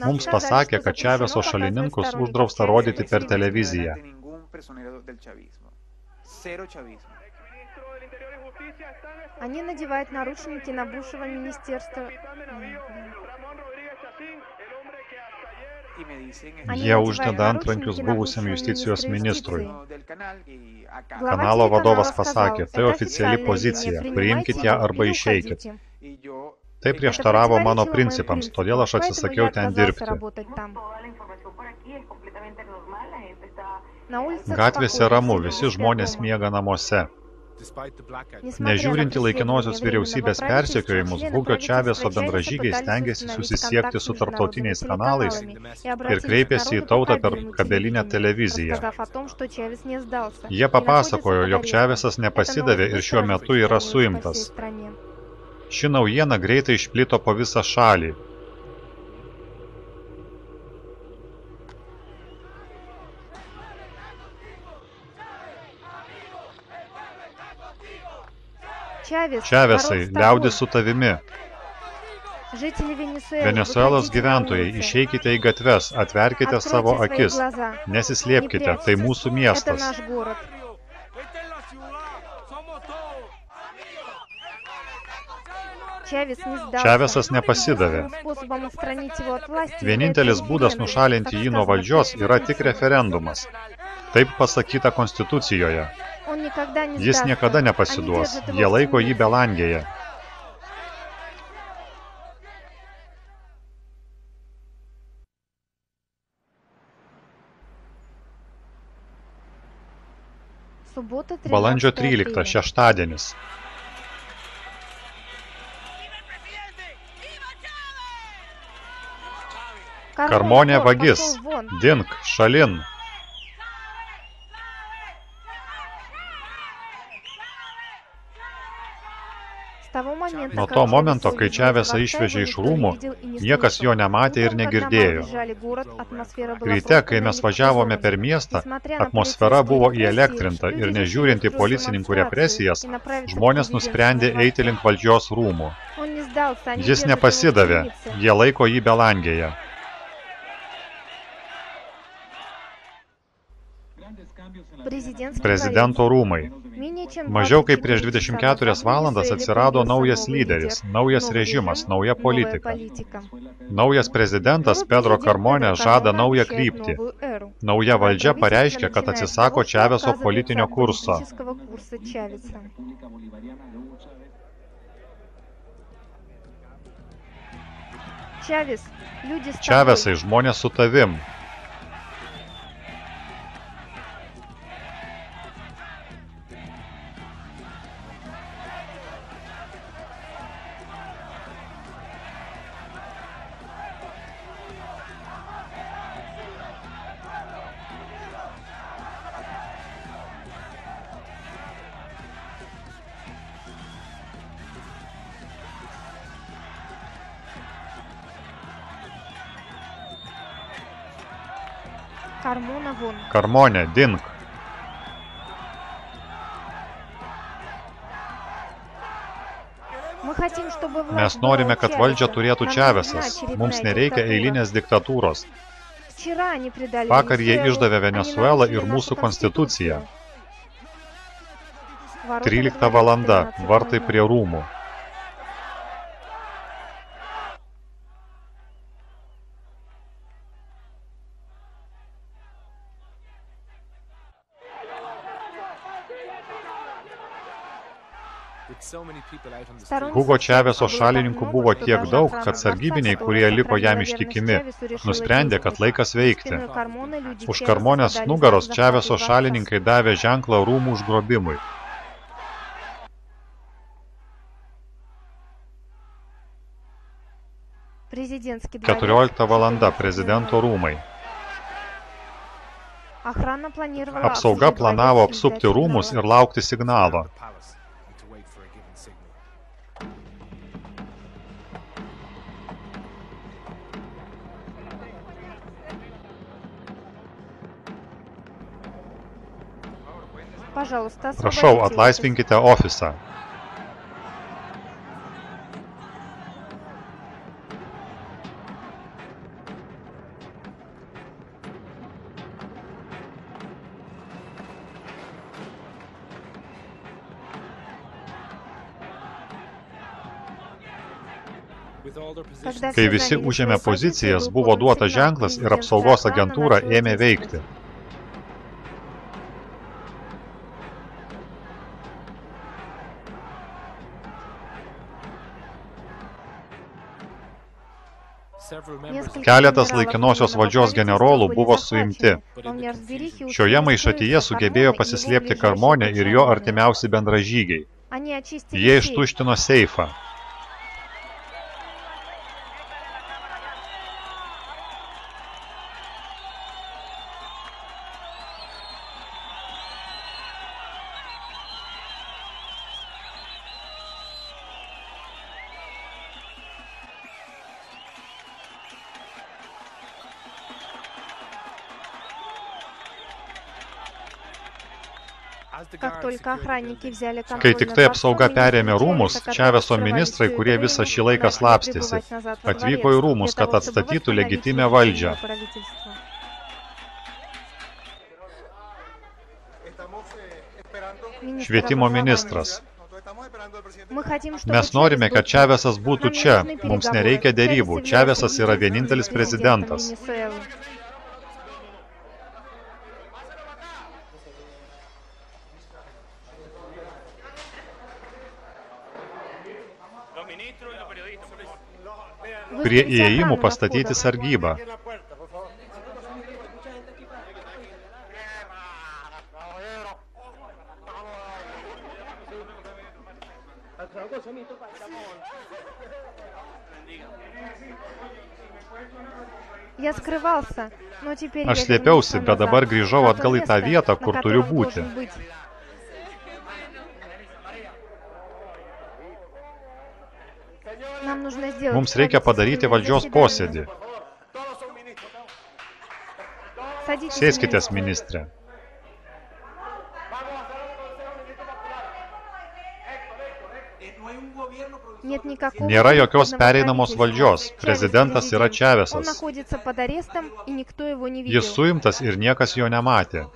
Mums pasakė, kad Čaveso šalininkus uždrausta rodyti per televiziją. Они надевают наручники на бывшего министерства. Jie uždeda antrankius buvusiam justicijos ministrui. Kanalo vadovas pasakė, tai oficiali pozicija, priimkit ją arba išeikit. Tai prieštaravo mano principams, todėl aš atsisakiau ten dirbti. Gatvėse ramu, visi žmonės miega namuose. Nežiūrinti laikinosios vyriausybės persekiojimus, Hugo Čaveso bendražygiai stengiasi susisiekti su tarptautiniais kanalais ir kreipėsi į tautą per kabelinę televiziją. Jie papasakojo, jog Čavesas nepasidavė ir šiuo metu yra suimtas. Ši naujiena greitai išplito po visą šalį. Čavesai, liaudis su tavimi. Venesuelos gyventojai, išeikite į gatves, atverkite savo akis. Nesislėpkite, tai mūsų miestas. Čavesas nepasidavė. Vienintelis būdas nušalinti jį nuo valdžios yra tik referendumas. Taip pasakyta Konstitucijoje. Jis niekada nepasiduos. Jie laiko jį belangėje. Balandžio 13, šeštadienis. Karmonė vagis. Dink, šalin. Nuo to momento, kai Čavesą išvežė iš rūmų, niekas jo nematė ir negirdėjo. Ryte, kai mes važiavome per miestą, atmosfera buvo įelektrinta ir nežiūrint į policininkų represijas, žmonės nusprendė eiti link valdžios rūmų. Jis nepasidavė, jie laiko jį belangėje. Prezidento rūmai. Mažiau kaip prieš 24 valandas atsirado naujas lyderis, naujas režimas, nauja politika. Naujas prezidentas Pedro Carmone žada naują kryptį. Nauja valdžia pareiškia, kad atsisako Čaveso politinio kurso. Čavesai, žmonės su tavim. Karmonė, dink. Mes norime, kad valdžią turėtų Čavesas. Mums nereikia eilinės diktatūros. Vakar jie išdavė Venesuelą ir mūsų konstituciją. 13 valanda, vartai prie rūmų. Hugo Čaveso šalininkų buvo tiek daug, kad sargybiniai, kurie liko jam ištikimi, nusprendė, kad laikas veikti. Už Karmonės nugaros Čaveso šalininkai davė ženklą rūmų užgrobimui. Президентский 14 valanda prezidento rūmai. Apsauga planavo apsupti rūmus ir laukti signalo. Prašau, atlaisvinkite ofisą. Kai visi užėmė pozicijas, buvo duotas ženklas ir apsaugos agentūra ėmė veikti. Keletas laikinosios valdžios generolų buvo suimti. Šioje maišatyje sugebėjo pasislėpti Karmonė ir jo artimiausi bendražygiai. Jie ištuštino seifą. Kai tik tai apsauga perėmė rūmus, Čaveso ministrai, kurie visą šį laiką slapstėsi, atvyko į rūmus, kad atstatytų legitimę valdžią. Švietimo ministras. Mes norime, kad Čavesas būtų čia. Mums nereikia derybų. Čavesas yra vienintelis prezidentas. Prie įėjimų pastatyti sargybą. Aš slėpiausi, bet dabar grįžau atgal į tą vietą, kur turiu būti. Mums reikia padaryti valdžios posėdį. Sėskitės, ministrė. Nėra jokios pereinamos valdžios. Prezidentas yra Čavesas. Jis suimtas ir niekas jo nematė.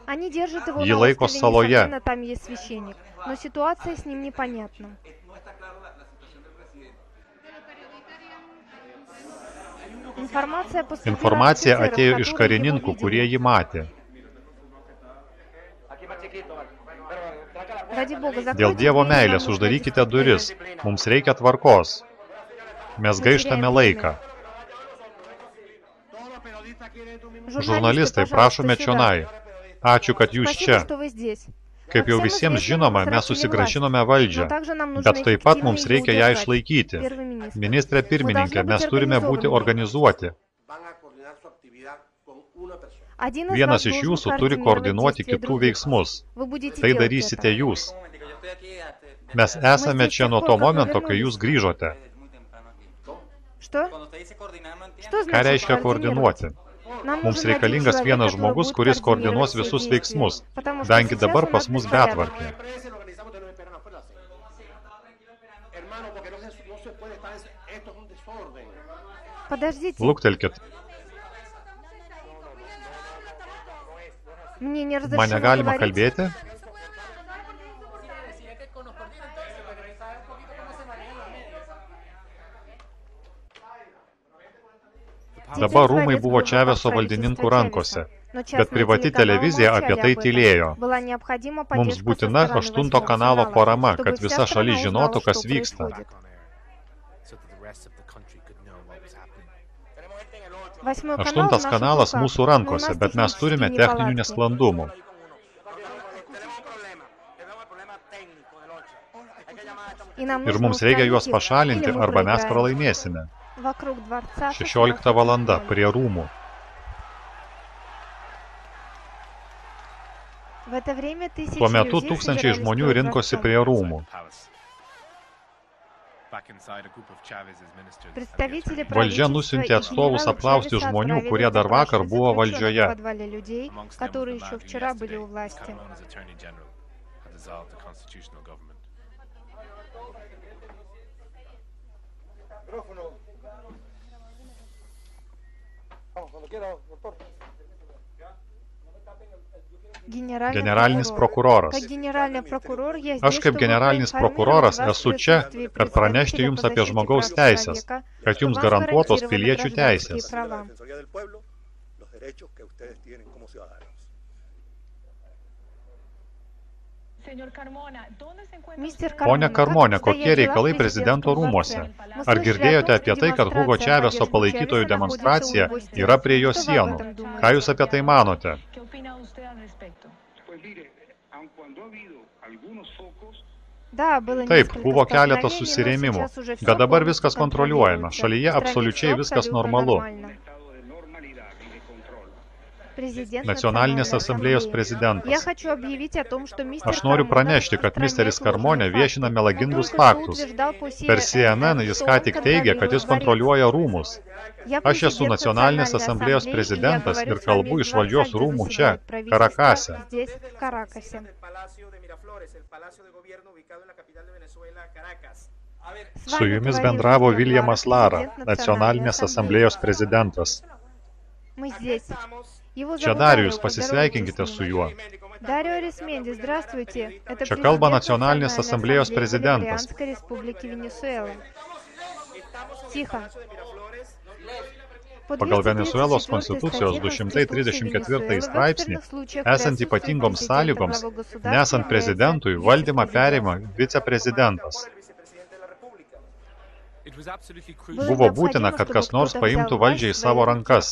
Jį laiko saloje. Informacija atėjo iš karininkų, kurie jį matė. Dėl Dievo meilės uždarykite duris. Mums reikia tvarkos. Mes gaištame laiką. Žurnalistai, prašome čionai. Ačiū, kad jūs čia. Kaip jau visiems žinoma, mes susigrąžinome valdžią, bet taip pat mums reikia ją išlaikyti. Ministrė pirmininkė, mes turime būti organizuoti. Vienas iš jūsų turi koordinuoti kitų veiksmus. Tai darysite jūs. Mes esame čia nuo to momento, kai jūs grįžote. Ką reiškia koordinuoti? Mums reikalingas vienas žmogus, kuris koordinuos visus veiksmus, dangi dabar pas mus betvarkė. Luktelkit. Man negalima kalbėti? Dabar rūmai buvo Čaveso valdininkų rankose. bet privati televizija apie tai tylėjo. Mums būtina 8 kanalo parama, kad visa šalis žinotų, kas vyksta. 8 kanalas mūsų rankose, bet mes turime techninių nesklandumų. Ir mums reikia juos pašalinti, arba mes pralaimėsime. 16 valanda prie rūmų. Tuo metu tūkstančiai žmonių rinkosi prie rūmų. Valdžia nusiuntė atstovus apklausti žmonių, kurie dar vakar buvo valdžioje. Generalinis prokuroras. Aš kaip generalinis prokuroras esu čia, kad pranešti jums apie žmogaus teisės, kad jums garantuotos piliečių teisės. Pone Carmona, kokie reikalai prezidento rūmuose? Ar girdėjote apie tai, kad Hugo Chávezo palaikytojų demonstracija yra prie jo sienų? Ką jūs apie tai manote? Taip, buvo keletas susirėmimų, bet dabar viskas kontroliuojama. Šalyje absoliučiai viskas normalu. Nacionalinės asamblėjos prezidentas. Aš noriu pranešti, kad misteris Carmona viešina melagingus faktus. Per CNN jis ką tik teigia, kad jis kontroliuoja rūmus. Aš esu Nacionalinės asamblėjos prezidentas ir kalbu iš valdžios rūmų čia, Karakase. Su jumis bendravo Viljamas Lara, Nacionalinės asamblėjos prezidentas. Čia Darijus, pasisveikinkite su juo. Čia kalba Nacionalinės asamblėjos prezidentas. Pagal Venesuelos konstitucijos 234 straipsnį, esant ypatingoms sąlygoms, nesant prezidentui, valdymą perima viceprezidentas. Buvo būtina, kad kas nors paimtų valdžią į savo rankas.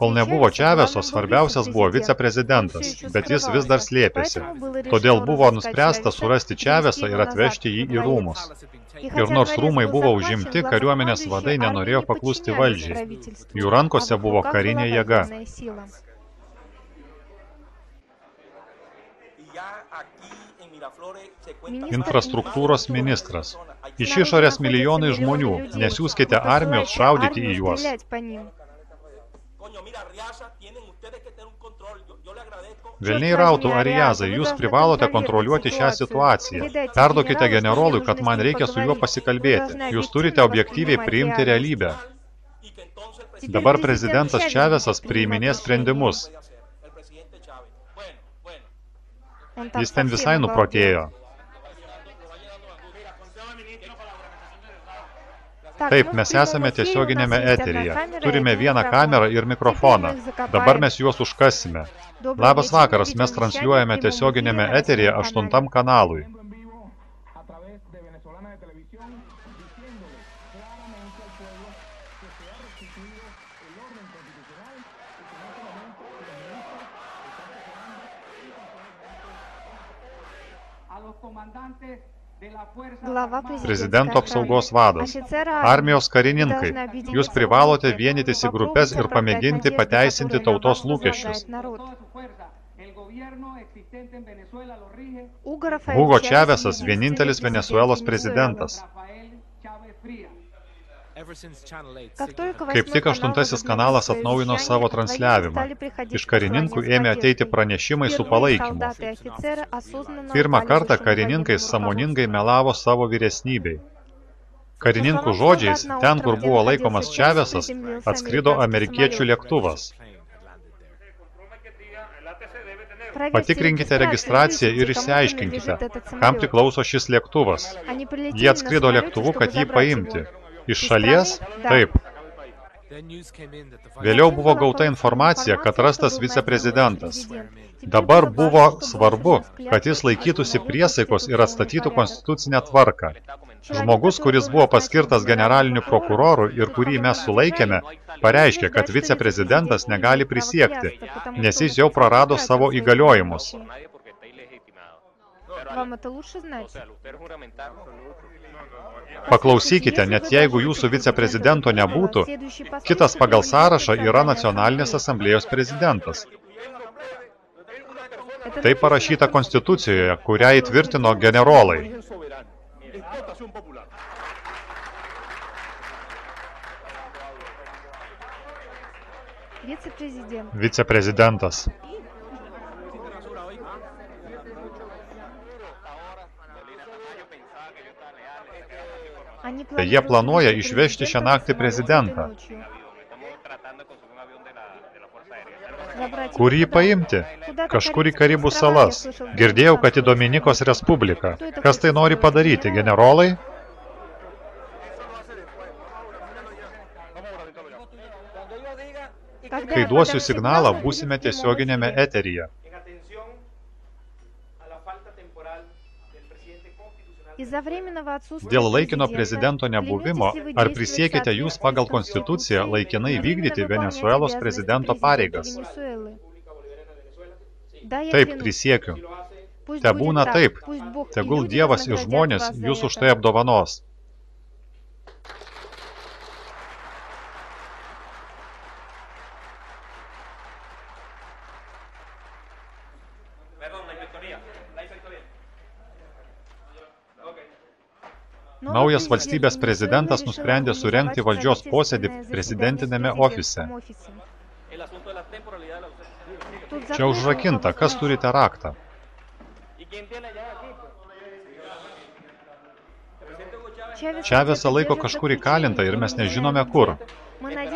Kol nebuvo Chávezo, svarbiausias buvo viceprezidentas, bet jis vis dar slėpėsi. Todėl buvo nuspręsta surasti Chávezą ir atvežti jį į rūmus. Ir nors rūmai buvo užimti, kariuomenės vadai nenorėjo paklusti valdžiai. Jų rankose buvo karinė jėga. Infrastruktūros ministras. Iš išorės milijonai žmonių. Nesiųskite armijos šaudyti į juos. Velniai rautų Ariazai, jūs privalote kontroliuoti šią situaciją. Perduokite generolui, kad man reikia su juo pasikalbėti. Jūs turite objektyviai priimti realybę. Dabar prezidentas Chávezas priiminės sprendimus. Jis ten visai nuprotėjo. Taip, mes esame tiesioginėme eteryje. Turime vieną kamerą ir mikrofoną. Dabar mes juos užkasime. Labas vakaras, mes transliuojame tiesioginėme eteryje 8 kanalui. Prezidento apsaugos vadas. Armijos karininkai. Jūs privalote vienytis į grupės ir pamėginti pateisinti tautos lūkesčius. Hugo Chávezas vienintelis Venesuelos prezidentas. Kaip tik 8 kanalas atnaujino savo transliavimą. Iš karininkų ėmė ateiti pranešimai su palaikymu. Pirmą kartą karininkai sąmoningai melavo savo vyresnybei. Karininkų žodžiais, ten, kur buvo laikomas Chávezas, atskrido amerikiečių lėktuvas. Patikrinkite registraciją ir išsiaiškinkite, kam priklauso šis lėktuvas. Jie atskrido lėktuvu, kad jį paimti. Iš šalies? Taip. Vėliau buvo gauta informacija, kad rastas viceprezidentas. Dabar buvo svarbu, kad jis laikytųsi priesaikos ir atstatytų konstitucinę tvarką. Žmogus, kuris buvo paskirtas generaliniu prokuroru ir kurį mes sulaikėme, pareiškė, kad viceprezidentas negali prisiekti, nes jis jau prarado savo įgaliojimus. Paklausykite, net jeigu jūsų viceprezidento nebūtų, kitas pagal sąrašą yra Nacionalinės asamblėjos prezidentas. Tai parašyta Konstitucijoje, kurią įtvirtino generolai. Viceprezidentas. Jie planuoja išvežti šią naktį prezidentą. Kur jį paimti? Kažkur į Karibų salas. Girdėjau, kad į Dominikos Respubliką. Kas tai nori padaryti, generolai? Kai duosiu signalą, būsime tiesioginėme eteryje. Dėl laikino prezidento nebuvimo, ar prisiekite jūs pagal Konstituciją laikinai vykdyti Venesuelos prezidento pareigas? Taip, prisiekiu. Tebūna taip. Tegul Dievas ir žmonės jūs už tai apdovanos. Naujas valstybės prezidentas nusprendė surengti valdžios posėdį prezidentinėme ofise. Čia užrakinta, kas turite raktą? Čavesą laiko kažkur įkalintą ir mes nežinome kur.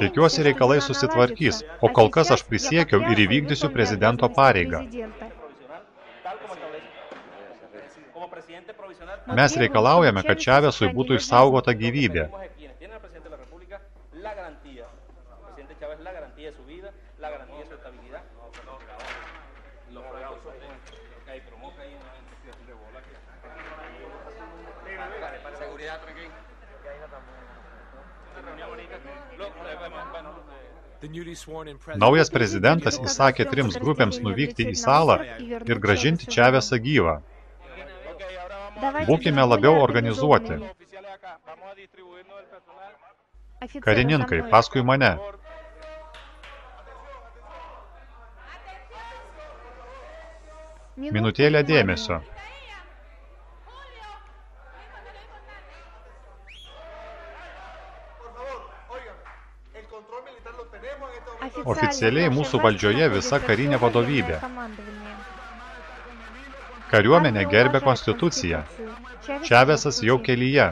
Tikiuosi reikalai susitvarkys, o kol kas aš prisiekiau ir įvykdysiu prezidento pareigą. Mes reikalaujame, kad Čavesui būtų išsaugota gyvybė. Naujas prezidentas įsakė 3 grupėms nuvykti į salą ir grąžinti Čavesą gyvą. Būkime labiau organizuoti. Karininkai, paskui mane. Minutėlę dėmesio. Oficialiai mūsų valdžioje visa karinė vadovybė. Kariuomenė gerbė Konstituciją. Čavesas jau kelyje.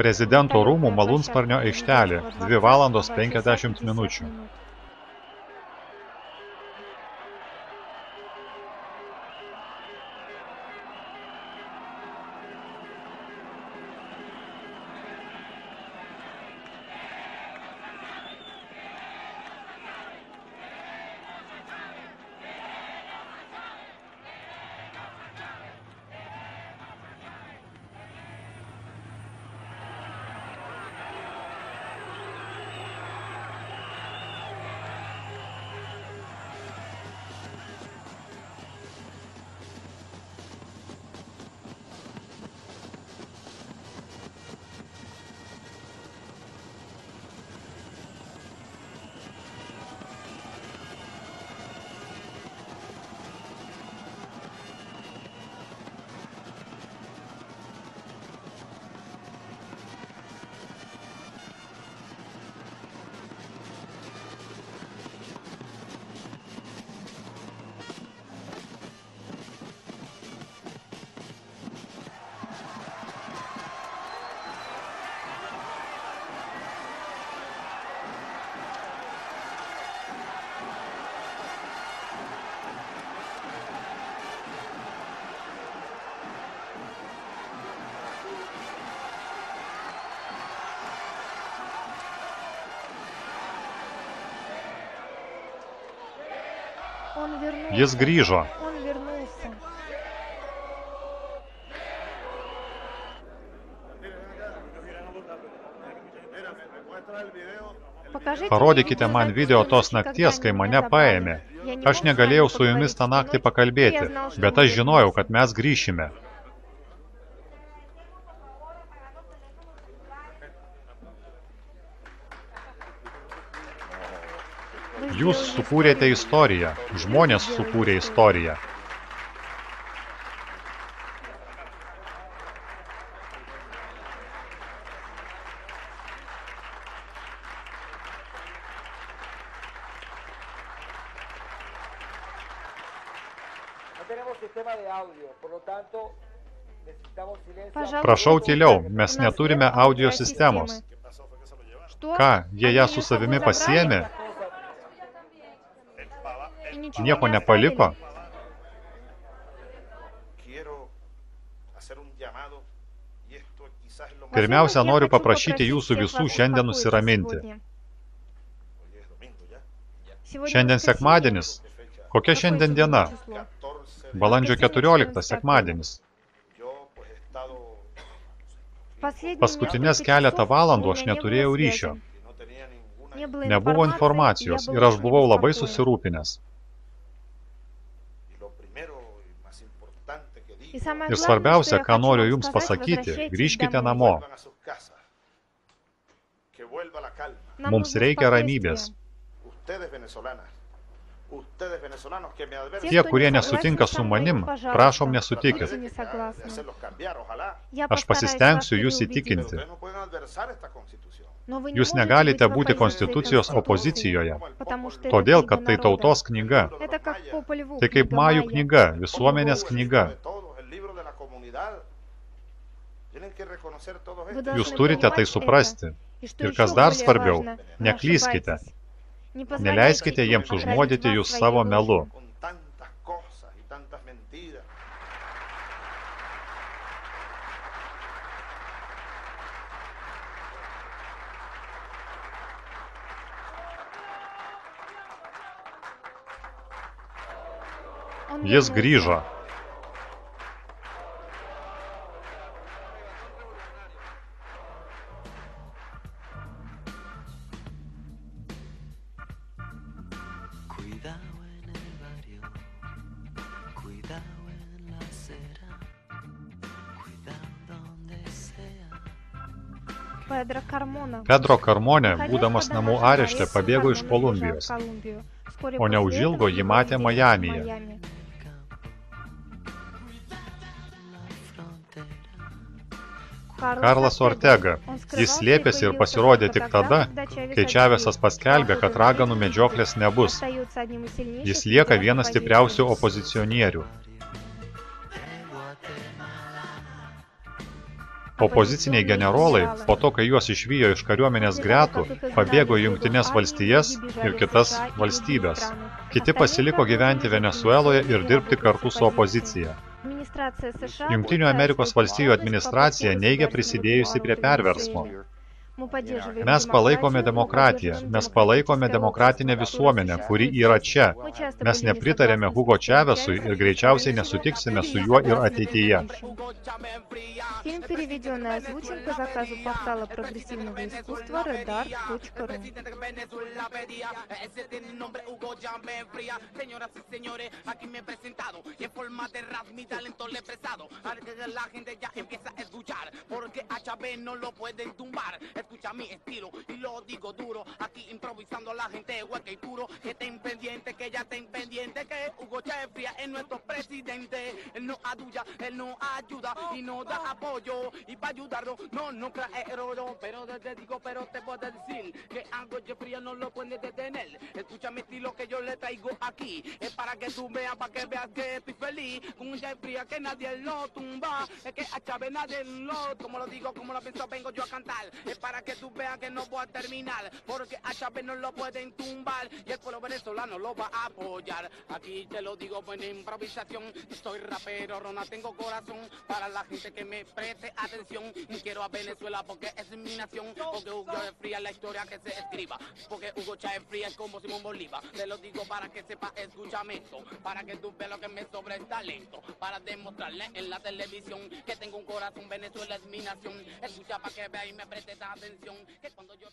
Prezidento rūmų malūnsparnio aikštelė. 2 valandos 50 minučių. Jis grįžo. Он вернулся. Parodykite man video tos nakties, kai mane paėmė. Aš negalėjau su jumis tą naktį pakalbėti, bet aš žinojau, kad mes grįšime. Jūs sukūrėte istoriją, žmonės sukūrė istoriją. Prašau tyliau, mes neturime audio sistemos. Ką, jie ją su savimi pasiėmė? Nieko nepaliko? Pirmiausia, noriu paprašyti jūsų visų šiandien nusiraminti. Šiandien sekmadienis. Kokia šiandien diena? Balandžio 14 sekmadienis. Paskutinės keletą valandų aš neturėjau ryšio. Nebuvo informacijos ir aš buvau labai susirūpinęs. Ir svarbiausia, ką noriu jums pasakyti, grįžkite namo. Mums reikia ramybės. Tie, kurie nesutinka su manim, prašom nesutikit. Aš pasistengsiu jūs įtikinti. Jūs negalite būti konstitucijos opozicijoje, todėl, kad tai tautos knyga. Tai kaip Majų knyga, visuomenės knyga. Jūs turite tai suprasti. Ir kas dar svarbiau, neklyskite. Neleiskite jiems užnuodyti jūs savo melu. Jis grįžo. Pedro Carmone, būdamas namų arešte, pabėgo iš Kolumbijos, o neužilgo jį matė Majamyje. Karlas Ortega. Jis slėpėsi ir pasirodė tik tada, kai Čavesas paskelbė, kad raganų medžioklės nebus. Jis lieka vienas stipriausių opozicionierių. Opoziciniai generolai, po to, kai juos išvijo iš kariuomenės gretų, pabėgo į Jungtines valstijas ir kitas valstybės. Kiti pasiliko gyventi Venesueloje ir dirbti kartu su opozicija. Jungtinių Amerikos valstijų administracija neigia prisidėjusi prie perversmo. Mes palaikome demokratiją, mes palaikome demokratinę visuomenę, kuri yra čia. Mes nepritarėme Hugo Čavesui ir greičiausiai nesutiksime su juo ir ateityje. Фильм переведен и озвучен по заказу портала прогрессивного искусства redart.ru. Señoras y señores, aquí me he presentado y en forma de rap mi talento le he expresado. Ahora que la gente ya empieza a escuchar, porque a Chávez no lo pueden tumbar. Escucha mi estilo y lo digo duro, aquí improvisando a la gente hueca y puro. Que estén pendientes, que ya estén pendientes, que Hugo Chávez Frías es nuestro presidente. Él no aduya, él no ayuda y no da apoyo. Y para ayudarlo, no trae oro. Pero te digo, pero te puedo decir que algo Chávez Frías no lo puede detener. Escucha mi estilo que yo le traigo aquí. Es para que tú veas, para que veas que estoy feliz. Con un Chávez Frías que nadie lo tumba. Es que a Chávez nadie lo, como lo digo, como lo pienso, vengo yo a cantar. Es para para que tú veas que no voy a terminar, porque a Chávez no lo pueden tumbar y el pueblo venezolano lo va a apoyar. Aquí te lo digo buena improvisación, soy rapero, Rona, tengo corazón para la gente que me preste atención. Quiero a Venezuela porque es mi nación, porque Hugo Chávez Frías la historia que se escriba, porque Hugo Chávez Frías es como Simón Bolívar. Te lo digo para que sepa, escúchame esto, para que tú veas lo que me sobra el talento, para demostrarle en la televisión que tengo un corazón, Venezuela es mi nación. Escucha para que vea y me preste atención, que cuando yo